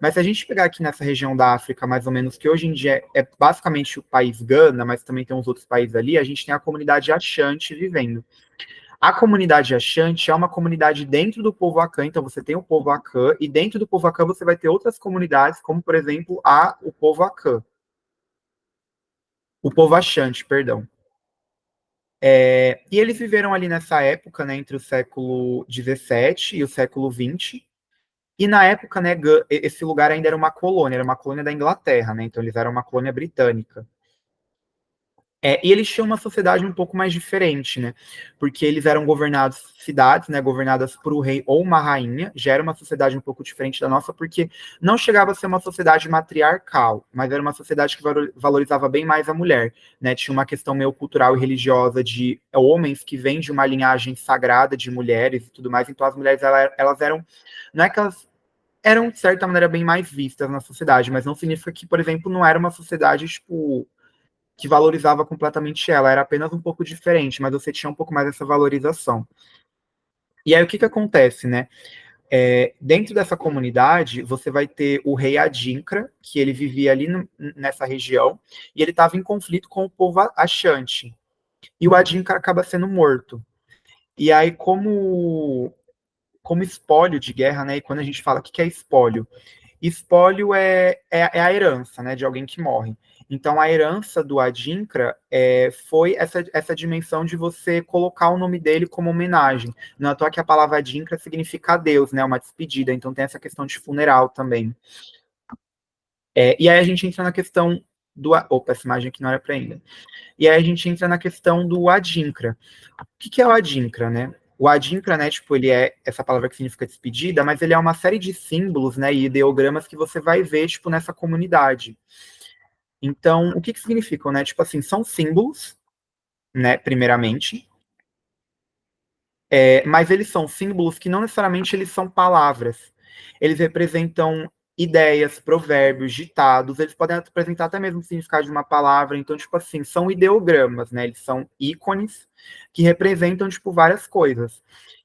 Mas se a gente pegar aqui nessa região da África, mais ou menos, que hoje em dia é basicamente o país Gana, mas também tem uns outros países ali, a gente tem a comunidade Ashanti vivendo. A comunidade Ashanti é uma comunidade dentro do povo Akan, então você tem o povo Akan, e dentro do povo Akan você vai ter outras comunidades, como, por exemplo, o povo Akan. O povo Ashanti, perdão. E eles viveram ali nessa época, né, entre o século XVII e o século XX. E na época, né, esse lugar ainda era uma colônia da Inglaterra, né? Então eles eram uma colônia britânica. E eles tinham uma sociedade um pouco mais diferente, né? Porque eles eram governados, cidades, né? Governadas por um rei ou uma rainha. Já era uma sociedade um pouco diferente da nossa, porque não chegava a ser uma sociedade matriarcal, mas era uma sociedade que valorizava bem mais a mulher, né? Tinha uma questão meio cultural e religiosa de homens que vêm de uma linhagem sagrada de mulheres e tudo mais. Então as mulheres, elas eram... Não é que elas eram, de certa maneira, bem mais vistas na sociedade, mas não significa que, por exemplo, não era uma sociedade, tipo, que valorizava completamente ela, era apenas um pouco diferente, mas você tinha um pouco mais essa valorização. E aí, o que que acontece, né? Dentro dessa comunidade, você vai ter o rei Adinkra, que ele vivia ali nessa região, e ele estava em conflito com o povo Ashanti. E o Adinkra acaba sendo morto. E aí, como espólio de guerra, né? E quando a gente fala o que é espólio? Espólio é a herança, né, de alguém que morre. Então, a herança do Adinkra foi essa dimensão de você colocar o nome dele como homenagem. Não é à toa que a palavra Adinkra significa Deus, né, uma despedida. Então, tem essa questão de funeral também. E aí a gente entra na questão do... Opa, essa imagem aqui não era para ainda. E aí a gente entra na questão do Adinkra. O que é o Adinkra, né? O Adinkra, né, tipo, ele é essa palavra que significa despedida, mas ele é uma série de símbolos, né, e ideogramas que você vai ver, tipo, nessa comunidade. Então, o que significam, né? Tipo assim, são símbolos, né, primeiramente, mas eles são símbolos que não necessariamente eles são palavras. Eles representam ideias, provérbios, ditados, eles podem apresentar até mesmo o significado de uma palavra. Então, tipo assim, são ideogramas, né? Eles são ícones que representam, tipo, várias coisas.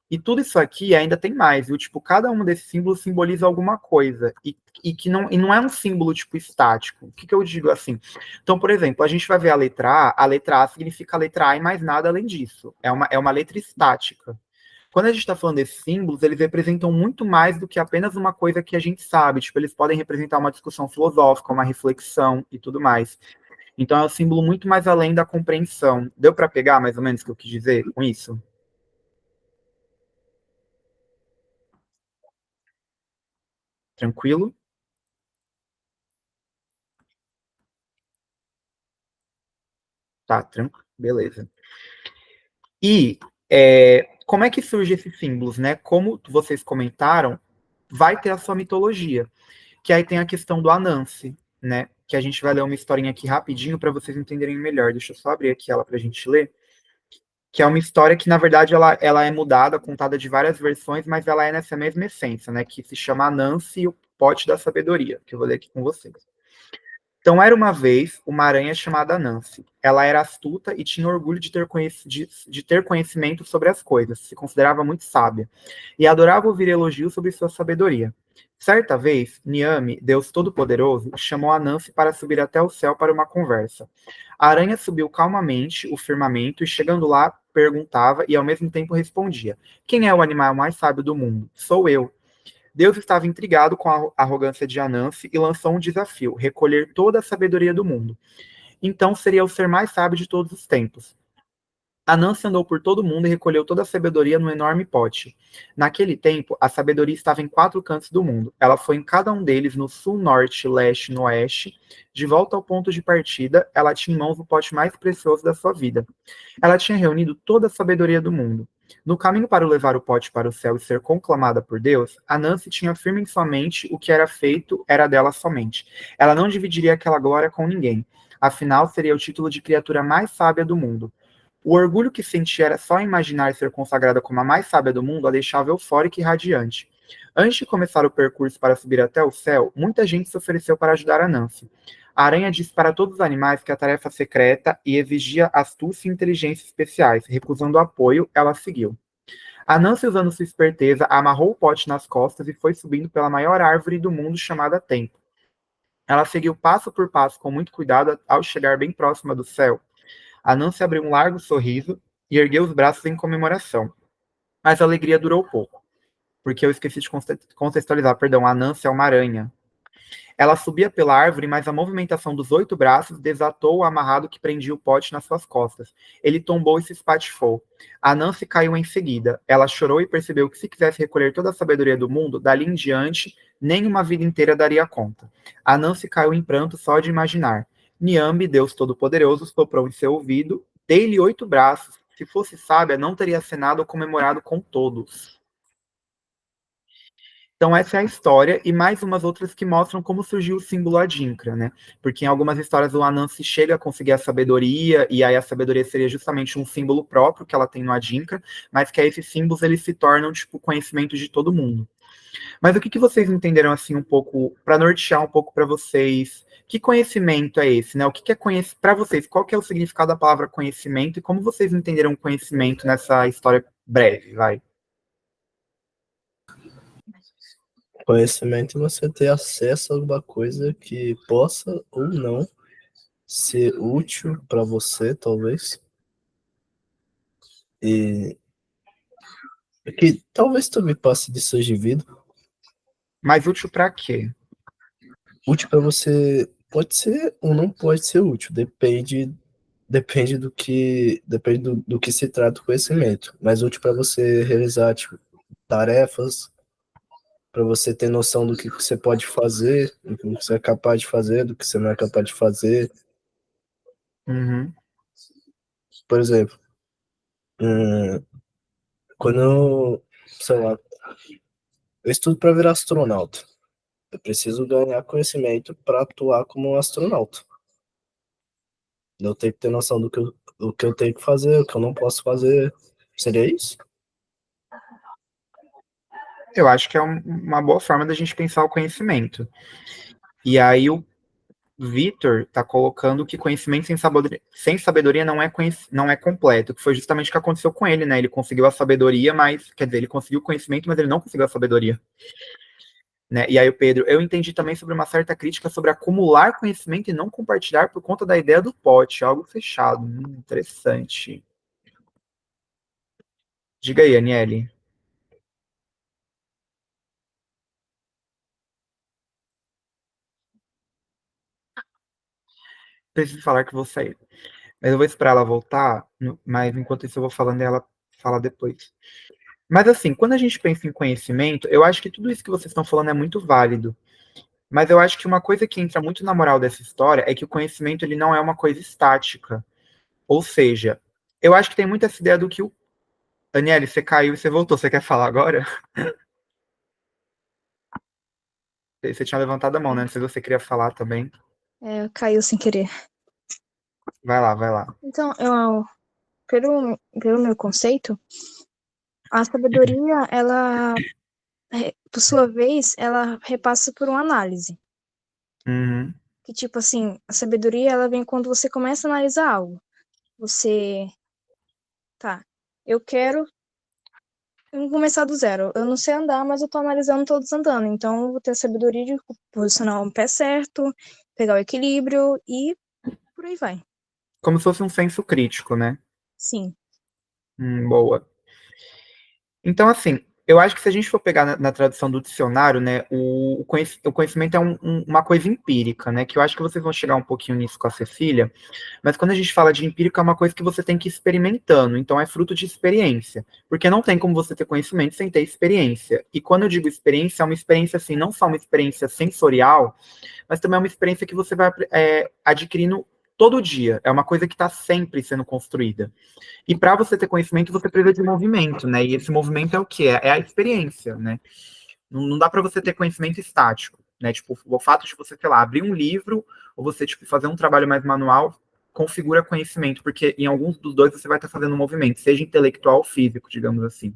E tudo isso aqui ainda tem mais, viu? Tipo, cada um desses símbolos simboliza alguma coisa. E não é um símbolo, tipo, estático. O que eu digo assim? Então, por exemplo, a gente vai ver a letra A significa a letra A e mais nada além disso. É uma letra estática. Quando a gente está falando desses símbolos, eles representam muito mais do que apenas uma coisa que a gente sabe. Tipo, eles podem representar uma discussão filosófica, uma reflexão e tudo mais. Então, é um símbolo muito mais além da compreensão. Deu para pegar mais ou menos o que eu quis dizer com isso? Tranquilo? Tá, tranquilo. Beleza. E como é que surgem esses símbolos, né? Como vocês comentaram, vai ter a sua mitologia. Que aí tem a questão do Anansi, né? Que a gente vai ler uma historinha aqui rapidinho para vocês entenderem melhor. Deixa eu só abrir aqui ela para a gente ler. Que é uma história que, na verdade, ela é mudada, contada de várias versões, mas ela é nessa mesma essência, né? Que se chama Anansi e o Pote da Sabedoria, que eu vou ler aqui com vocês. Então, era uma vez uma aranha chamada Nancy. Ela era astuta e tinha orgulho de ter conhecimento sobre as coisas, se considerava muito sábia, e adorava ouvir elogios sobre sua sabedoria. Certa vez, Niame, Deus Todo-Poderoso, chamou a Nancy para subir até o céu para uma conversa. A aranha subiu calmamente o firmamento e, chegando lá, perguntava e, ao mesmo tempo, respondia: Quem é o animal mais sábio do mundo? Sou eu. Deus estava intrigado com a arrogância de Anansi e lançou um desafio: recolher toda a sabedoria do mundo. Então seria o ser mais sábio de todos os tempos. Anansi andou por todo o mundo e recolheu toda a sabedoria num enorme pote. Naquele tempo, a sabedoria estava em 4 cantos do mundo. Ela foi em cada um deles, no sul, norte, leste e no oeste. De volta ao ponto de partida, ela tinha em mãos o pote mais precioso da sua vida. Ela tinha reunido toda a sabedoria do mundo. No caminho para levar o pote para o céu e ser conclamada por Deus, Anansi tinha firme em sua mente o que era feito era dela somente. Ela não dividiria aquela glória com ninguém. Afinal, seria o título de criatura mais sábia do mundo. O orgulho que sentia era só imaginar ser consagrada como a mais sábia do mundo a deixava eufórica e radiante. Antes de começar o percurso para subir até o céu, muita gente se ofereceu para ajudar a Nancy. A aranha disse para todos os animais que a tarefa secreta e exigia astúcia e inteligência especiais. Recusando apoio, ela seguiu. A Nancy, usando sua esperteza, amarrou o pote nas costas e foi subindo pela maior árvore do mundo chamada Tempo. Ela seguiu passo por passo com muito cuidado ao chegar bem próxima do céu. A Nancy abriu um largo sorriso e ergueu os braços em comemoração. Mas a alegria durou pouco, porque eu esqueci de contextualizar, perdão, a Nancy é uma aranha. Ela subia pela árvore, mas a movimentação dos 8 braços desatou o amarrado que prendia o pote nas suas costas. Ele tombou e se espatifou. A Nancy caiu em seguida. Ela chorou e percebeu que se quisesse recolher toda a sabedoria do mundo, dali em diante, nem uma vida inteira daria conta. A Nancy caiu em pranto só de imaginar. Niambi, Deus Todo-Poderoso, soprou em seu ouvido, dei-lhe 8 braços. Se fosse sábia, não teria acenado ou comemorado com todos. Então essa é a história e mais umas outras que mostram como surgiu o símbolo Adinkra, né? Porque em algumas histórias o Anansi chega a conseguir a sabedoria e aí a sabedoria seria justamente um símbolo próprio que ela tem no Adinkra, mas que aí esses símbolos eles se tornam tipo conhecimento de todo mundo. Mas o que vocês entenderam, assim, um pouco, para nortear um pouco para vocês, que conhecimento é esse, né? O que é conhecimento, para vocês, qual que é o significado da palavra conhecimento e como vocês entenderam o conhecimento nessa história breve, vai? Conhecimento é você ter acesso a alguma coisa que possa ou não ser útil para você, talvez. E que talvez também passe de desapercebido. Mais útil para quê? Útil para você pode ser ou não pode ser útil, depende do que se trata o conhecimento. Mas útil para você realizar tipo, tarefas, para você ter noção do que você pode fazer, do que você é capaz de fazer, do que você não é capaz de fazer. Uhum. Por exemplo, quando eu, sei lá, eu estudo para virar astronauta, eu preciso ganhar conhecimento para atuar como um astronauta. Eu tenho que ter noção do que eu tenho que fazer, o que eu não posso fazer. Seria isso? Eu acho que é uma boa forma da gente pensar o conhecimento. E aí o Vitor está colocando que conhecimento sem sabedoria não é completo, que foi justamente o que aconteceu com ele, né? Ele conseguiu a sabedoria, mas, quer dizer, ele conseguiu o conhecimento, mas ele não conseguiu a sabedoria. Né? E aí o Pedro, eu entendi também sobre uma certa crítica sobre acumular conhecimento e não compartilhar por conta da ideia do pote, algo fechado. Interessante. Diga aí, Aniele. Preciso falar que vou sair. Mas eu vou esperar ela voltar, mas enquanto isso eu vou falando e ela fala depois. Mas assim, quando a gente pensa em conhecimento, eu acho que tudo isso que vocês estão falando é muito válido. Mas eu acho que uma coisa que entra muito na moral dessa história é que o conhecimento ele não é uma coisa estática. Ou seja, eu acho que tem muito essa ideia do que o Daniele, você caiu e você voltou. Você quer falar agora? Você tinha levantado a mão, né? Não sei se você queria falar também. Caiu sem querer. Vai lá, vai lá. Então, pelo meu conceito, a sabedoria, ela, por sua vez, ela repassa por uma análise. Uhum. Que, tipo assim, a sabedoria, ela vem quando você começa a analisar algo. Você, tá, eu quero começar do zero. Eu não sei andar, mas eu tô analisando todos andando. Então, eu vou ter a sabedoria de posicionar o pé certo, pegar o equilíbrio e por aí vai. Como se fosse um senso crítico, né? Sim. Boa. Então, assim, eu acho que se a gente for pegar na tradução do dicionário, né, o conhecimento é uma coisa empírica, né, que eu acho que vocês vão chegar um pouquinho nisso com a Cecília, mas quando a gente fala de empírico é uma coisa que você tem que ir experimentando, então é fruto de experiência, porque não tem como você ter conhecimento sem ter experiência. E quando eu digo experiência, é uma experiência, assim, não só uma experiência sensorial, mas também é uma experiência que você vai adquirindo todo dia, é uma coisa que está sempre sendo construída. E para você ter conhecimento, você precisa de movimento, né? E esse movimento é o quê? É a experiência, né? Não dá para você ter conhecimento estático, né? Tipo, o fato de você, sei lá, abrir um livro ou você tipo fazer um trabalho mais manual configura conhecimento, porque em alguns dos dois você vai estar fazendo um movimento, seja intelectual ou físico, digamos assim.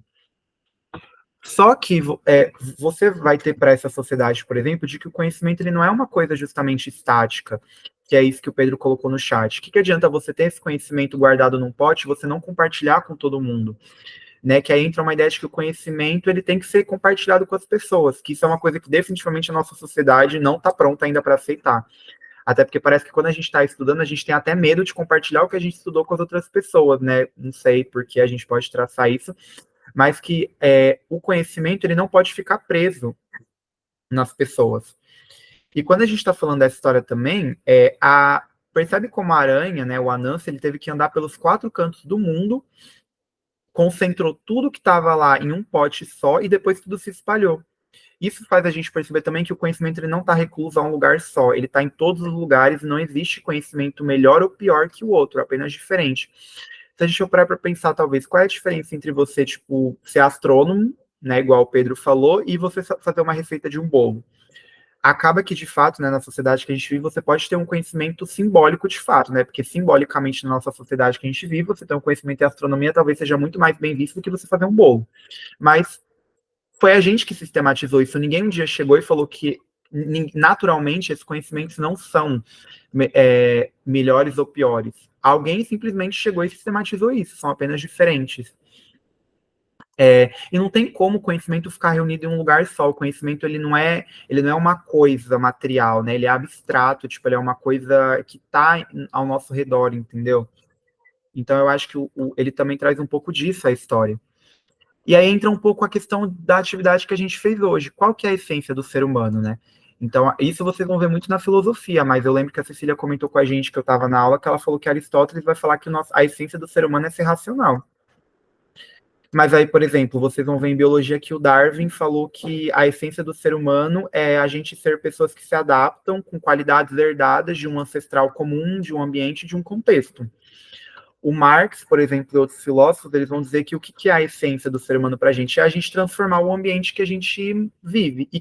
Só que você vai ter para essa sociedade, por exemplo, de que o conhecimento ele não é uma coisa justamente estática, que é isso que o Pedro colocou no chat. O que adianta você ter esse conhecimento guardado num pote e você não compartilhar com todo mundo? Né, que aí entra uma ideia de que o conhecimento ele tem que ser compartilhado com as pessoas, que isso é uma coisa que definitivamente a nossa sociedade não está pronta ainda para aceitar. Até porque parece que quando a gente está estudando, a gente tem até medo de compartilhar o que a gente estudou com as outras pessoas, né? Não sei porque a gente pode traçar isso, mas que o conhecimento ele não pode ficar preso nas pessoas. E quando a gente está falando dessa história também, percebe como a aranha, né, o Anansi, ele teve que andar pelos 4 cantos do mundo, concentrou tudo que estava lá em um pote só e depois tudo se espalhou. Isso faz a gente perceber também que o conhecimento ele não está recluso a um lugar só, ele está em todos os lugares, não existe conhecimento melhor ou pior que o outro, apenas diferente. Se a gente for parar para pensar, talvez, qual é a diferença entre você, tipo, ser astrônomo, né, igual o Pedro falou, e você fazer uma receita de um bolo? Acaba que, de fato, né, na sociedade que a gente vive, você pode ter um conhecimento simbólico de fato, né? Porque simbolicamente na nossa sociedade que a gente vive, você ter um conhecimento em astronomia talvez seja muito mais bem visto do que você fazer um bolo. Mas foi a gente que sistematizou isso. Ninguém um dia chegou e falou que naturalmente esses conhecimentos não são melhores ou piores. Alguém simplesmente chegou e sistematizou isso, são apenas diferentes. E não tem como o conhecimento ficar reunido em um lugar só. O conhecimento ele não é uma coisa material, né? Ele é abstrato, tipo, ele é uma coisa que está ao nosso redor, entendeu? Então eu acho que ele também traz um pouco disso à história. E aí entra um pouco a questão da atividade que a gente fez hoje. Qual que é a essência do ser humano, né? Então, isso vocês vão ver muito na filosofia, mas eu lembro que a Cecília comentou com a gente que eu estava na aula, que ela falou que Aristóteles vai falar que a essência do ser humano é ser racional. Mas aí, por exemplo, vocês vão ver em biologia que o Darwin falou que a essência do ser humano é a gente ser pessoas que se adaptam com qualidades herdadas de um ancestral comum, de um ambiente, de um contexto. O Marx, por exemplo, e outros filósofos, eles vão dizer que o que é a essência do ser humano para a gente? É a gente transformar o ambiente que a gente vive. E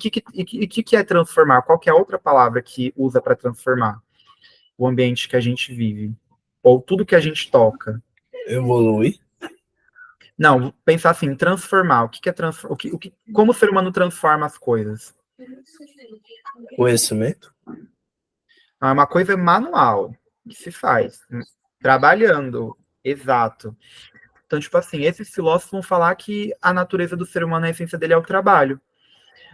o que é transformar? Qual que é a outra palavra que usa para transformar o ambiente que a gente vive? Ou tudo que a gente toca? Evolui. Não, pensar assim, transformar. O que é transformar? Como o ser humano transforma as coisas? Conhecimento. É uma coisa manual que se faz, trabalhando, exato. Então, tipo assim, esses filósofos vão falar que a natureza do ser humano, a essência dele é o trabalho.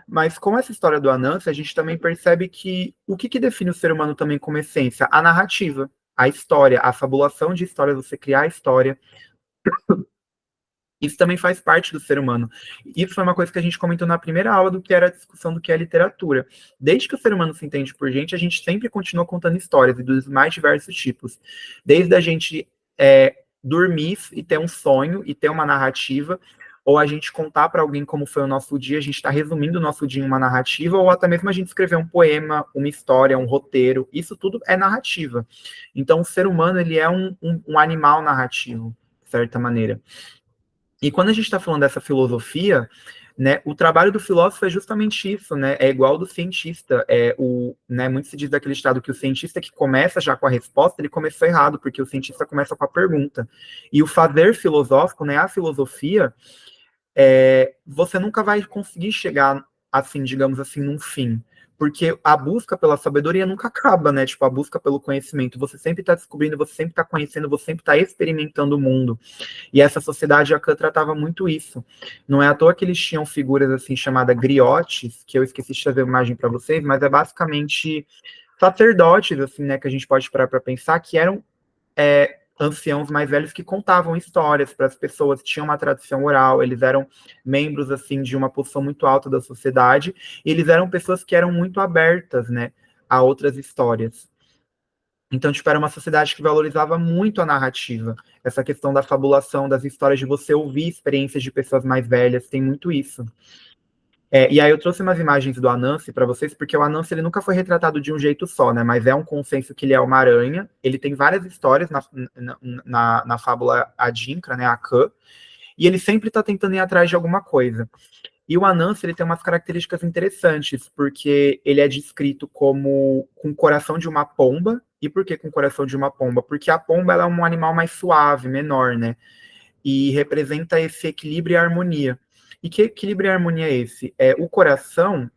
Mas com essa história do Anansi, a gente também percebe que o que define o ser humano também como essência? A narrativa, a história, a fabulação de histórias, você criar a história. Isso também faz parte do ser humano. Isso foi uma coisa que a gente comentou na primeira aula do que era a discussão do que é literatura. Desde que o ser humano se entende por gente, a gente sempre continua contando histórias, e dos mais diversos tipos. Desde a gente dormir e ter um sonho e ter uma narrativa, ou a gente contar para alguém como foi o nosso dia, a gente está resumindo o nosso dia em uma narrativa, ou até mesmo a gente escrever um poema, uma história, um roteiro. Isso tudo é narrativa. Então, o ser humano ele é um animal narrativo, de certa maneira. E quando a gente está falando dessa filosofia, né, o trabalho do filósofo é justamente isso, né, é igual ao do cientista. Muito se diz daquele estado que o cientista que começa já com a resposta, ele começou errado, porque o cientista começa com a pergunta. E o fazer filosófico, né, a filosofia, você nunca vai conseguir chegar, assim, digamos assim, num fim. Porque a busca pela sabedoria nunca acaba, né? Tipo, a busca pelo conhecimento. Você sempre está descobrindo, você sempre está conhecendo, você sempre está experimentando o mundo. E essa sociedade Akan tratava muito isso. Não é à toa que eles tinham figuras assim chamadas griotes, que eu esqueci de trazer a imagem para vocês, mas é basicamente sacerdotes, assim, né, que a gente pode parar para pensar, que eram anciãos mais velhos que contavam histórias para as pessoas, tinham uma tradição oral, eles eram membros assim de uma posição muito alta da sociedade, e eles eram pessoas que eram muito abertas, né, a outras histórias. Então, tipo, era uma sociedade que valorizava muito a narrativa. Essa questão da fabulação, das histórias, de você ouvir experiências de pessoas mais velhas, tem muito isso. E aí eu trouxe umas imagens do Anansi para vocês, porque o Anansi ele nunca foi retratado de um jeito só, né? Mas é um consenso que ele é uma aranha. Ele tem várias histórias na fábula Adinkra, né, a Akan, e ele sempre está tentando ir atrás de alguma coisa. E o Anansi ele tem umas características interessantes, porque ele é descrito como com o coração de uma pomba. E por que com o coração de uma pomba? Porque a pomba ela é um animal mais suave, menor, né? E representa esse equilíbrio e harmonia. E que equilíbrio e harmonia é esse? O coração,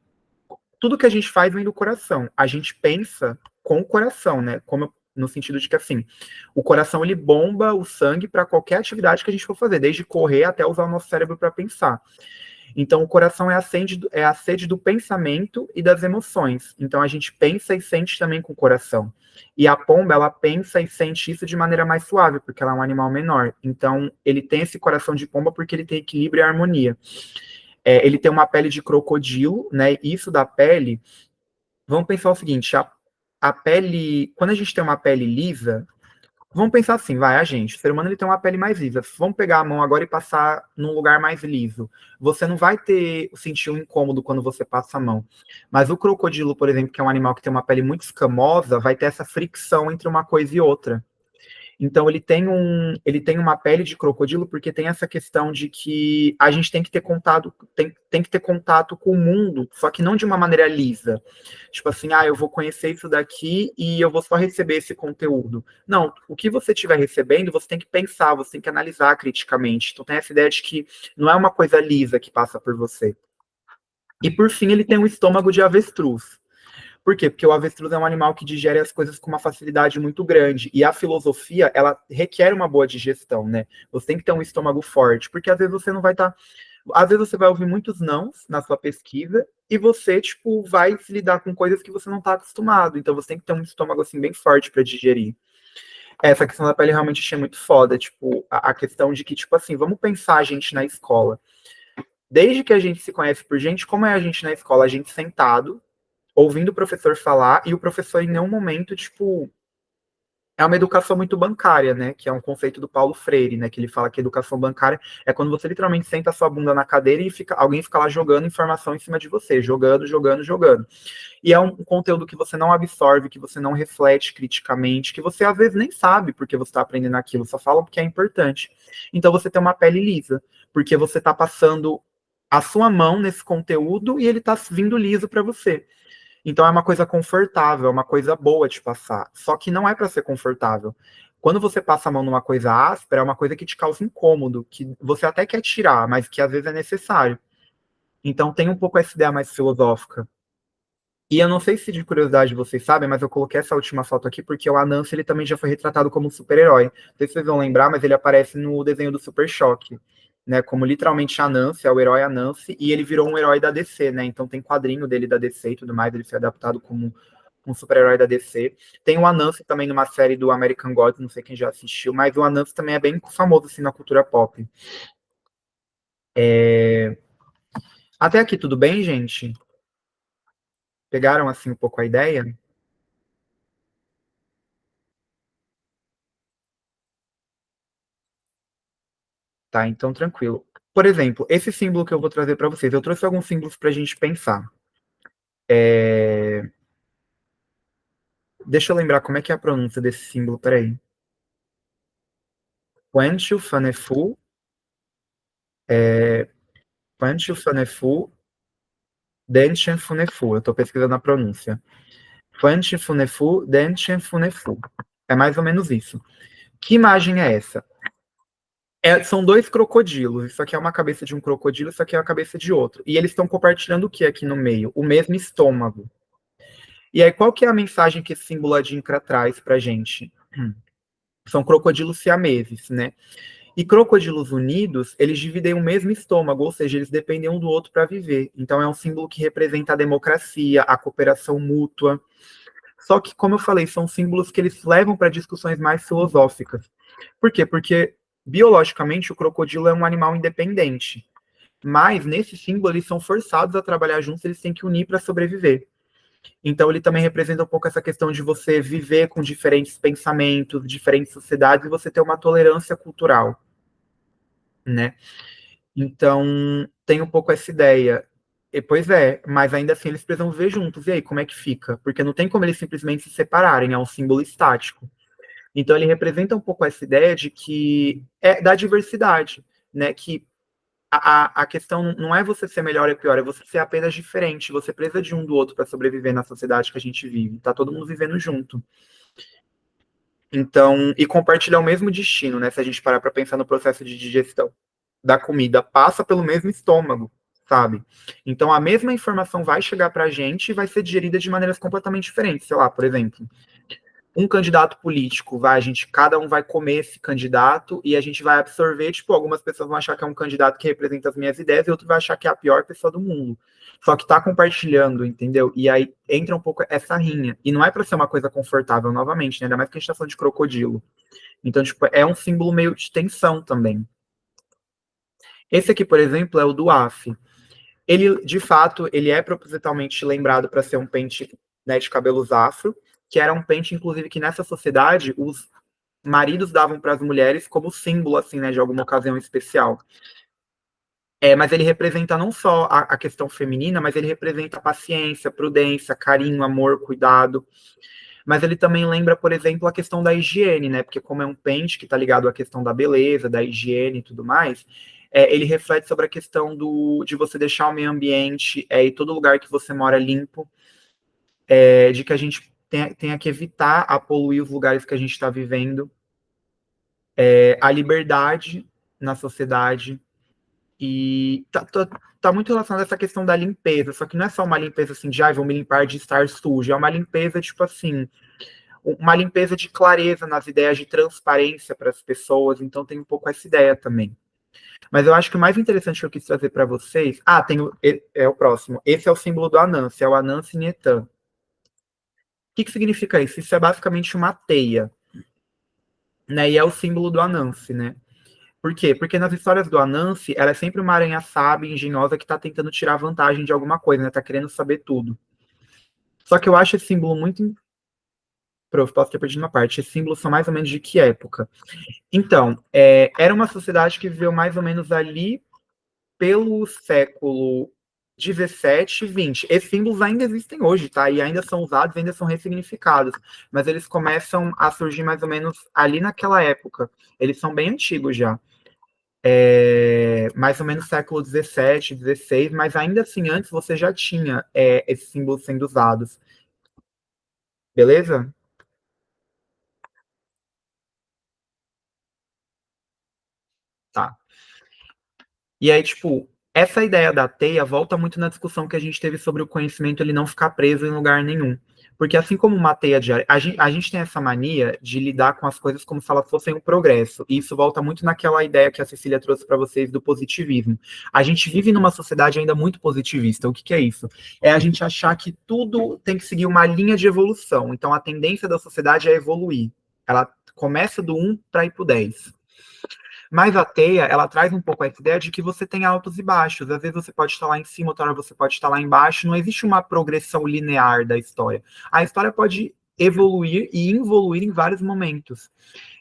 tudo que a gente faz vem do coração. A gente pensa com o coração, né? No sentido de que, assim, o coração ele bomba o sangue para qualquer atividade que a gente for fazer, desde correr até usar o nosso cérebro para pensar. Então, o coração é a sede do pensamento e das emoções. Então, a gente pensa e sente também com o coração. E a pomba, ela pensa e sente isso de maneira mais suave, porque ela é um animal menor. Então, ele tem esse coração de pomba porque ele tem equilíbrio e harmonia. Ele tem uma pele de crocodilo, né? Isso da pele, vamos pensar o seguinte, a pele, quando a gente tem uma pele lisa, vamos pensar assim, o ser humano ele tem uma pele mais lisa. Vamos pegar a mão agora e passar num lugar mais liso. Você não vai sentir um incômodo quando você passa a mão. Mas o crocodilo, por exemplo, que é um animal que tem uma pele muito escamosa, vai ter essa fricção entre uma coisa e outra. Então ele tem uma pele de crocodilo porque tem essa questão de que a gente tem que ter contato, tem que ter contato com o mundo, só que não de uma maneira lisa. Tipo assim, eu vou conhecer isso daqui e eu vou só receber esse conteúdo. Não, o que você estiver recebendo, você tem que pensar, você tem que analisar criticamente. Então tem essa ideia de que não é uma coisa lisa que passa por você. E por fim, ele tem um estômago de avestruz. Por quê? Porque o avestruz é um animal que digere as coisas com uma facilidade muito grande. E a filosofia, ela requer uma boa digestão, né? Você tem que ter um estômago forte, porque às vezes você não vai estar. Às vezes você vai ouvir muitos nãos na sua pesquisa e você, tipo, vai se lidar com coisas que você não está acostumado. Então você tem que ter um estômago, assim, bem forte para digerir. Essa questão da pele realmente achei muito foda. Tipo, a questão de que, tipo assim, vamos pensar a gente na escola. Desde que a gente se conhece por gente, como é a gente na escola? A gente sentado, ouvindo o professor falar, e o professor em nenhum momento, tipo, é uma educação muito bancária, né? Que é um conceito do Paulo Freire, né? Que ele fala que educação bancária é quando você literalmente senta a sua bunda na cadeira e alguém fica lá jogando informação em cima de você, jogando, jogando, jogando. E é um conteúdo que você não absorve, que você não reflete criticamente, que você às vezes nem sabe porque você está aprendendo aquilo, só fala porque é importante. Então você tem uma pele lisa, porque você está passando a sua mão nesse conteúdo e ele está vindo liso para você. Então é uma coisa confortável, é uma coisa boa de passar. Só que não é para ser confortável. Quando você passa a mão numa coisa áspera, é uma coisa que te causa incômodo, que você até quer tirar, mas que às vezes é necessário. Então tem um pouco essa ideia mais filosófica. E eu não sei se de curiosidade vocês sabem, mas eu coloquei essa última foto aqui porque o Anansi ele também já foi retratado como um super-herói. Não sei se vocês vão lembrar, mas ele aparece no desenho do Super Choque, né? Como literalmente Anansi, é o herói Anansi, e ele virou um herói da DC, né? Então tem quadrinho dele da DC e tudo mais, ele foi adaptado como um super-herói da DC. Tem o Anansi também numa série do American Gods, não sei quem já assistiu, mas o Anansi também é bem famoso assim na cultura pop. Até aqui tudo bem, gente? Pegaram assim um pouco a ideia? Tá, então tranquilo. Por exemplo, esse símbolo que eu vou trazer para vocês, eu trouxe alguns símbolos para a gente pensar. Deixa eu lembrar como é que é a pronúncia desse símbolo, peraí. Quantiu Fanefu, Quantiu Fanefu, Dentian Funefu. Eu estou pesquisando a pronúncia. Quantiu Funefu, Dentian Funefu. É mais ou menos isso. Que imagem é essa? São dois crocodilos. Isso aqui é uma cabeça de um crocodilo, isso aqui é a cabeça de outro. E eles estão compartilhando o que aqui no meio? O mesmo estômago. E aí, qual que é a mensagem que esse símbolo adinkra traz pra gente? São crocodilos siameses, né? E crocodilos unidos, eles dividem o mesmo estômago, ou seja, eles dependem um do outro para viver. Então é um símbolo que representa a democracia, a cooperação mútua. Só que, como eu falei, são símbolos que eles levam para discussões mais filosóficas. Por quê? Porque biologicamente o crocodilo é um animal independente. Mas nesse símbolo eles são forçados a trabalhar juntos, eles têm que unir para sobreviver. Então ele também representa um pouco essa questão de você viver com diferentes pensamentos, diferentes sociedades e você ter uma tolerância cultural, né? Então tem um pouco essa ideia. E, pois é, mas ainda assim eles precisam viver juntos. E aí, como é que fica? Porque não tem como eles simplesmente se separarem, é um símbolo estático. Então ele representa um pouco essa ideia de que é da diversidade, né? Que a questão não é você ser melhor ou pior, é você ser apenas diferente. Você precisa de um do outro para sobreviver na sociedade que a gente vive. Tá todo mundo vivendo junto. Então, e compartilhar o mesmo destino, né? Se a gente parar para pensar no processo de digestão da comida, passa pelo mesmo estômago, sabe? Então, a mesma informação vai chegar para a gente e vai ser digerida de maneiras completamente diferentes. Sei lá, por exemplo, um candidato político, vai, a gente, cada um vai comer esse candidato e a gente vai absorver, tipo, algumas pessoas vão achar que é um candidato que representa as minhas ideias e outro vai achar que é a pior pessoa do mundo. Só que tá compartilhando, entendeu? E aí entra um pouco essa rinha. E não é para ser uma coisa confortável, novamente, né? Ainda mais que a gente tá falando de crocodilo. Então, tipo, é um símbolo meio de tensão também. Esse aqui, por exemplo, é o do AF. Ele, de fato, ele é propositalmente lembrado para ser um pente, né, de cabelos afro, que era um pente, inclusive, que nessa sociedade os maridos davam para as mulheres como símbolo, assim, né, de alguma ocasião especial. Mas ele representa não só a questão feminina, mas ele representa paciência, prudência, carinho, amor, cuidado. Mas ele também lembra, por exemplo, a questão da higiene, né? Porque como é um pente que está ligado à questão da beleza, da higiene e tudo mais, ele reflete sobre a questão de você deixar o meio ambiente e todo lugar que você mora limpo, de que a gente tenha que evitar a poluir os lugares que a gente está vivendo, a liberdade na sociedade, E tá muito relacionado a essa questão da limpeza, só que não é só uma limpeza assim de, vou me limpar de estar sujo, é uma limpeza, tipo assim, uma limpeza de clareza nas ideias, de transparência para as pessoas, então tem um pouco essa ideia também. Mas eu acho que o mais interessante que eu quis trazer para vocês, é o próximo, esse é o símbolo do Anansi, é o Anansi Nietan. O que significa isso? Isso é basicamente uma teia, né, e é o símbolo do Anansi, né? Por quê? Porque nas histórias do Anansi, ela é sempre uma aranha sábia, engenhosa, que está tentando tirar vantagem de alguma coisa, né? Tá querendo saber tudo. Só que eu acho esse símbolo muito... Prof, posso ter perdido uma parte. Esses símbolos são mais ou menos de que época? Então, era uma sociedade que viveu mais ou menos ali pelo século 17, 20. Esses símbolos ainda existem hoje, tá? E ainda são usados, ainda são ressignificados. Mas eles começam a surgir mais ou menos ali naquela época. Eles são bem antigos já. Mais ou menos século 17, 16, mas ainda assim, antes você já tinha esses símbolos sendo usados. Beleza? Tá. E aí, tipo, essa ideia da teia volta muito na discussão que a gente teve sobre o conhecimento ele não ficar preso em lugar nenhum. Porque assim como uma teia de areia, a gente tem essa mania de lidar com as coisas como se elas fossem um progresso. E isso volta muito naquela ideia que a Cecília trouxe para vocês do positivismo. A gente vive numa sociedade ainda muito positivista. O que é isso? É a gente achar que tudo tem que seguir uma linha de evolução. Então a tendência da sociedade é evoluir. Ela começa do 1 para ir para o 10. Mas a teia, ela traz um pouco essa ideia de que você tem altos e baixos. Às vezes você pode estar lá em cima, outra hora você pode estar lá embaixo. Não existe uma progressão linear da história. A história pode evoluir e involuir em vários momentos.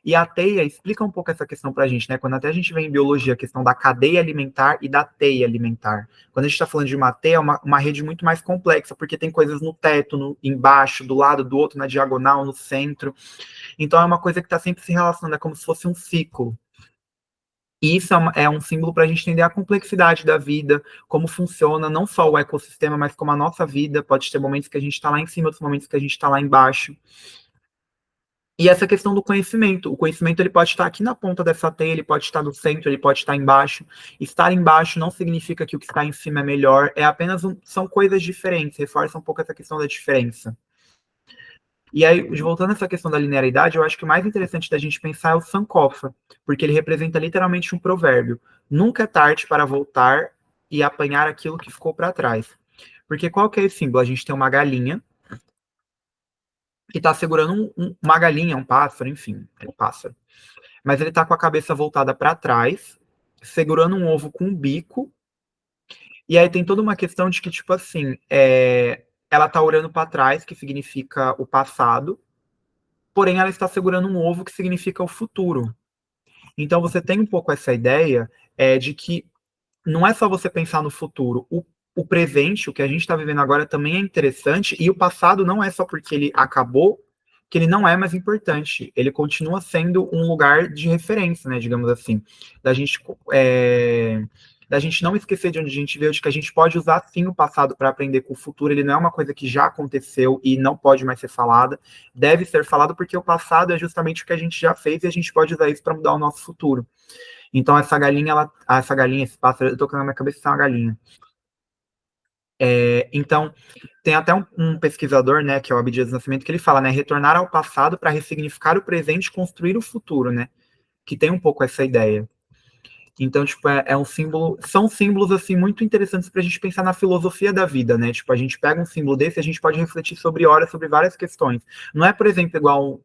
E a teia explica um pouco essa questão pra gente, né? Quando até a gente vê em biologia a questão da cadeia alimentar e da teia alimentar. Quando a gente está falando de uma teia, é uma rede muito mais complexa, porque tem coisas no teto, embaixo, do lado, do outro, na diagonal, no centro. Então é uma coisa que está sempre se relacionando, é como se fosse um ciclo. E isso é um símbolo para a gente entender a complexidade da vida, como funciona não só o ecossistema, mas como a nossa vida. Pode ter momentos que a gente está lá em cima, outros momentos que a gente está lá embaixo. E essa questão do conhecimento. O conhecimento ele pode estar aqui na ponta dessa teia, ele pode estar no centro, ele pode estar embaixo. Estar embaixo não significa que o que está em cima é melhor, são coisas diferentes, reforça um pouco essa questão da diferença. E aí, voltando a essa questão da linearidade, eu acho que o mais interessante da gente pensar é o Sankofa, porque ele representa literalmente um provérbio. Nunca é tarde para voltar e apanhar aquilo que ficou para trás. Porque qual que é esse símbolo? A gente tem uma galinha que está segurando uma galinha, um pássaro, enfim, é um pássaro. Mas ele está com a cabeça voltada para trás, segurando um ovo com um bico. E aí tem toda uma questão de que, tipo assim, ela está olhando para trás, que significa o passado, porém ela está segurando um ovo que significa o futuro. Então você tem um pouco essa ideia de que não é só você pensar no futuro, o presente, o que a gente está vivendo agora também é interessante, e o passado não é só porque ele acabou, que ele não é mais importante, ele continua sendo um lugar de referência, né, digamos assim, da gente, da gente não esquecer de onde a gente veio, de que a gente pode usar sim o passado para aprender com o futuro, ele não é uma coisa que já aconteceu e não pode mais ser falada, deve ser falado porque o passado é justamente o que a gente já fez e a gente pode usar isso para mudar o nosso futuro. Então essa galinha, esse pássaro, eu tô com na minha cabeça, é uma galinha. Então, tem até um pesquisador, né, que é o Abdias Nascimento, que ele fala, né, retornar ao passado para ressignificar o presente e construir o futuro, né, que tem um pouco essa ideia. Então, tipo, é um símbolo, são símbolos, assim, muito interessantes para a gente pensar na filosofia da vida, né, tipo, a gente pega um símbolo desse e a gente pode refletir sobre horas, sobre várias questões. Não é, por exemplo, igual...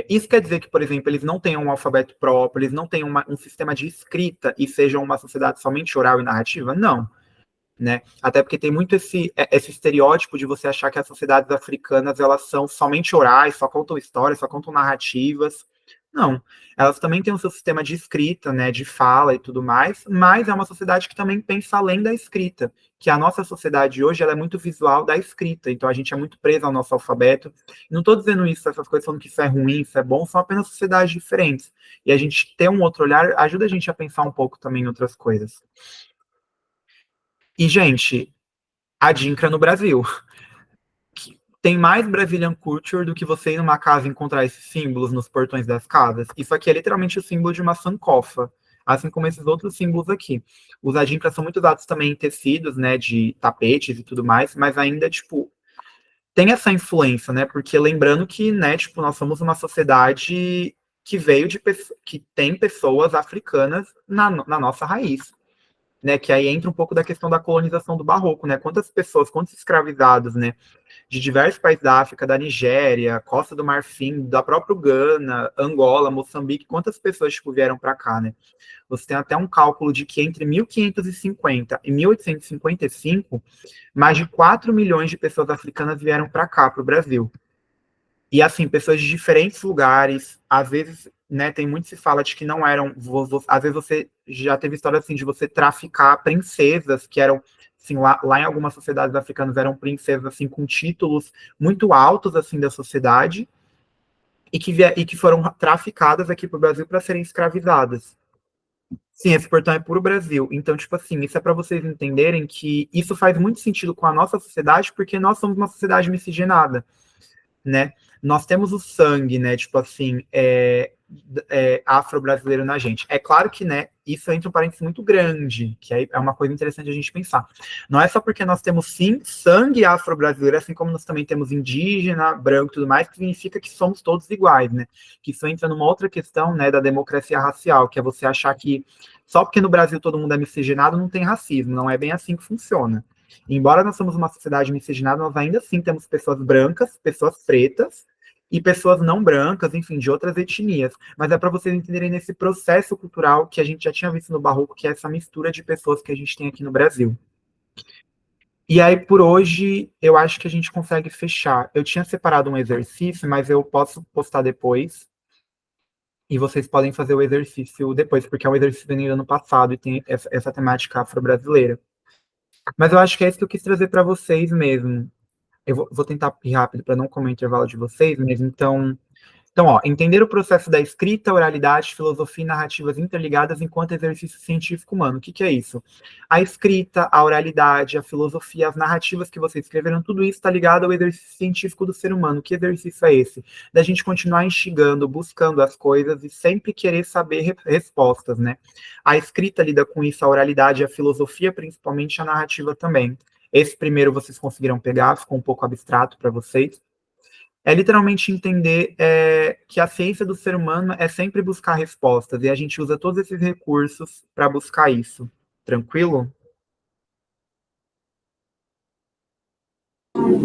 isso quer dizer que, por exemplo, eles não tenham um alfabeto próprio, eles não tenham um sistema de escrita e sejam uma sociedade somente oral e narrativa? Não. Né? Até porque tem muito esse estereótipo de você achar que as sociedades africanas elas são somente orais, só contam histórias, só contam narrativas. Não, elas também têm o seu sistema de escrita, né, de fala e tudo mais, mas é uma sociedade que também pensa além da escrita, que a nossa sociedade hoje ela é muito visual da escrita, então a gente é muito preso ao nosso alfabeto. Não estou dizendo isso, essas coisas falando que isso é ruim, isso é bom, são apenas sociedades diferentes. E a gente ter um outro olhar ajuda a gente a pensar um pouco também em outras coisas. E, gente, a Dincra no Brasil. Tem mais Brazilian Culture do que você ir numa casa e encontrar esses símbolos nos portões das casas. Isso aqui é literalmente o símbolo de uma sankofa. assim como esses outros símbolos aqui. Os adinkras são muito usados também em tecidos, né, de tapetes e tudo mais, mas ainda, tipo, tem essa influência, né, porque lembrando que, né, tipo, nós somos uma sociedade que veio que tem pessoas africanas na nossa raiz, né, que aí entra um pouco da questão da colonização do barroco, né, quantas pessoas, quantos escravizados, né, de diversos países da África, da Nigéria, Costa do Marfim, da própria Gana, Angola, Moçambique, quantas pessoas, tipo, vieram para cá, né? Você tem até um cálculo de que entre 1550 e 1855, mais de 4 milhões de pessoas africanas vieram para cá, para o Brasil. E assim, pessoas de diferentes lugares, às vezes, né, tem muito se fala de que não eram, às vezes você já teve história assim de você traficar princesas que eram, assim, lá em algumas sociedades africanas eram princesas assim com títulos muito altos assim da sociedade e que foram traficadas aqui para o Brasil para serem escravizadas. Sim, esse portão é puro Brasil. Então, tipo assim, isso é para vocês entenderem que isso faz muito sentido com a nossa sociedade, porque nós somos uma sociedade miscigenada, né? Nós temos o sangue, né? Tipo assim, afro-brasileiro na gente. É claro que, né? Isso entra um parênteses muito grande, que é uma coisa interessante a gente pensar. Não é só porque nós temos, sim, sangue afro-brasileiro, assim como nós também temos indígena, branco e tudo mais, que significa que somos todos iguais, né? Que isso entra numa outra questão, né, da democracia racial, que é você achar que só porque no Brasil todo mundo é miscigenado não tem racismo. Não é bem assim que funciona. Embora nós somos uma sociedade miscigenada, nós ainda assim temos pessoas brancas, pessoas pretas e pessoas não brancas, enfim, de outras etnias. Mas é para vocês entenderem nesse processo cultural que a gente já tinha visto no Barroco, que é essa mistura de pessoas que a gente tem aqui no Brasil. E aí, por hoje, eu acho que a gente consegue fechar. Eu tinha separado um exercício, mas eu posso postar depois. E vocês podem fazer o exercício depois, porque é um exercício do ano passado e tem essa temática afro-brasileira. Mas eu acho que é isso que eu quis trazer para vocês mesmo. Eu vou tentar ir rápido para não comer o intervalo de vocês, mas então, ó, entender o processo da escrita, oralidade, filosofia e narrativas interligadas enquanto exercício científico humano. O que que é isso? A escrita, a oralidade, a filosofia, as narrativas que vocês escreveram, tudo isso está ligado ao exercício científico do ser humano. Que exercício é esse? Da gente continuar instigando, buscando as coisas e sempre querer saber respostas, né? A escrita lida com isso, a oralidade, a filosofia, principalmente a narrativa também. Esse primeiro vocês conseguiram pegar, ficou um pouco abstrato para vocês. É literalmente entender que a ciência do ser humano é sempre buscar respostas, e a gente usa todos esses recursos para buscar isso. Tranquilo?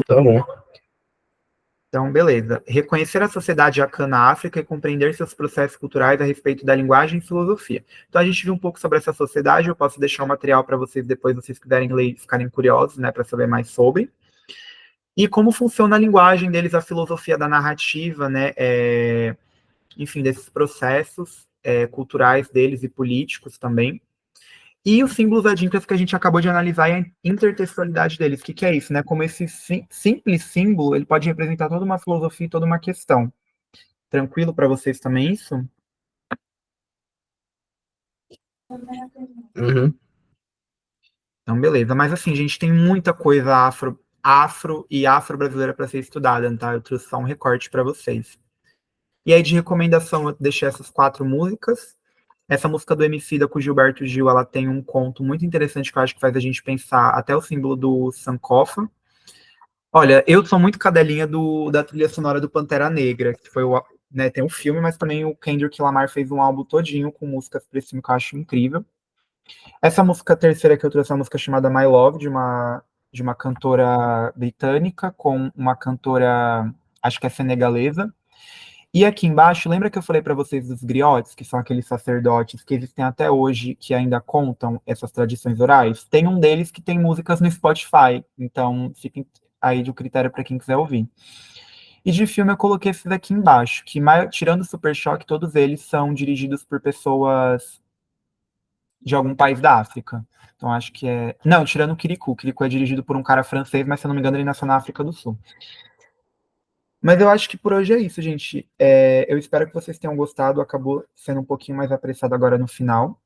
Tá bom. Então, beleza. Reconhecer a sociedade Akan na África e compreender seus processos culturais a respeito da linguagem e filosofia. Então, a gente viu um pouco sobre essa sociedade, eu posso deixar o material para vocês depois, se vocês quiserem ler e ficarem curiosos, né, para saber mais sobre. E como funciona a linguagem deles, a filosofia da narrativa, né, enfim, desses processos culturais deles e políticos também. E os símbolos adíncolas que a gente acabou de analisar e a intertextualidade deles. O que é isso, né? Como esse simples símbolo, ele pode representar toda uma filosofia e toda uma questão. Tranquilo para vocês também isso? Uhum. Então, beleza. Mas assim, gente, tem muita coisa afro e afro-brasileira para ser estudada, tá? Eu trouxe só um recorte para vocês. E aí, de recomendação, eu deixei essas 4 músicas. Essa música do Emicida com o Gilberto Gil, ela tem um conto muito interessante que eu acho que faz a gente pensar até o símbolo do Sankofa. Olha, eu sou muito cadelinha da trilha sonora do Pantera Negra, que foi né, tem um filme, mas também o Kendrick Lamar fez um álbum todinho com músicas para esse filme que eu acho incrível. Essa música terceira que eu trouxe é uma música chamada My Love, de uma cantora britânica com uma cantora, acho que é senegalesa. E aqui embaixo, lembra que eu falei para vocês dos griotes, que são aqueles sacerdotes que existem até hoje, que ainda contam essas tradições orais? Tem um deles que tem músicas no Spotify, então fiquem aí de critério para quem quiser ouvir. E de filme eu coloquei esses aqui embaixo, que tirando o Super Choque, todos eles são dirigidos por pessoas de algum país da África. Então acho que é... Não, tirando o Kirikou. O Kirikou é dirigido por um cara francês, mas se eu não me engano ele nasceu na África do Sul. Mas eu acho que por hoje é isso, gente. Eu espero que vocês tenham gostado. Acabou sendo um pouquinho mais apressado agora no final.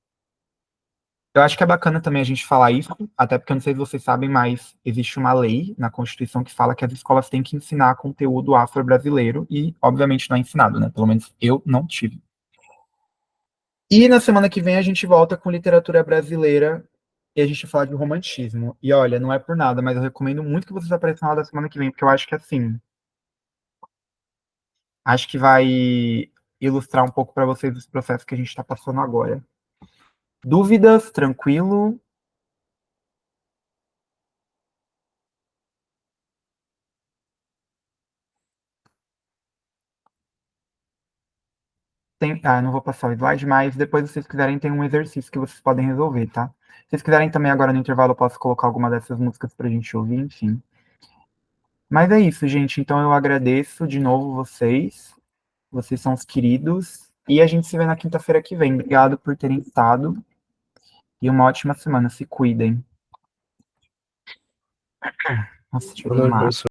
Eu acho que é bacana também a gente falar isso, até porque eu não sei se vocês sabem, mas existe uma lei na Constituição que fala que as escolas têm que ensinar conteúdo afro-brasileiro e, obviamente, não é ensinado, né? Pelo menos eu não tive. E na semana que vem a gente volta com literatura brasileira e a gente vai falar de romantismo. E olha, não é por nada, mas eu recomendo muito que vocês apareçam lá da semana que vem, porque eu acho que assim, acho que vai ilustrar um pouco para vocês os processos que a gente está passando agora. Dúvidas? Tranquilo? Não vou passar o slide, mas depois, se vocês quiserem, tem um exercício que vocês podem resolver, tá? Se vocês quiserem também, agora no intervalo, eu posso colocar alguma dessas músicas pra gente ouvir, enfim. Mas é isso, gente. Então eu agradeço de novo vocês. Vocês são os queridos. E a gente se vê na quinta-feira que vem. Obrigado por terem estado. E uma ótima semana. Se cuidem. Nossa, deixa eu Boa noite, tomar. professor.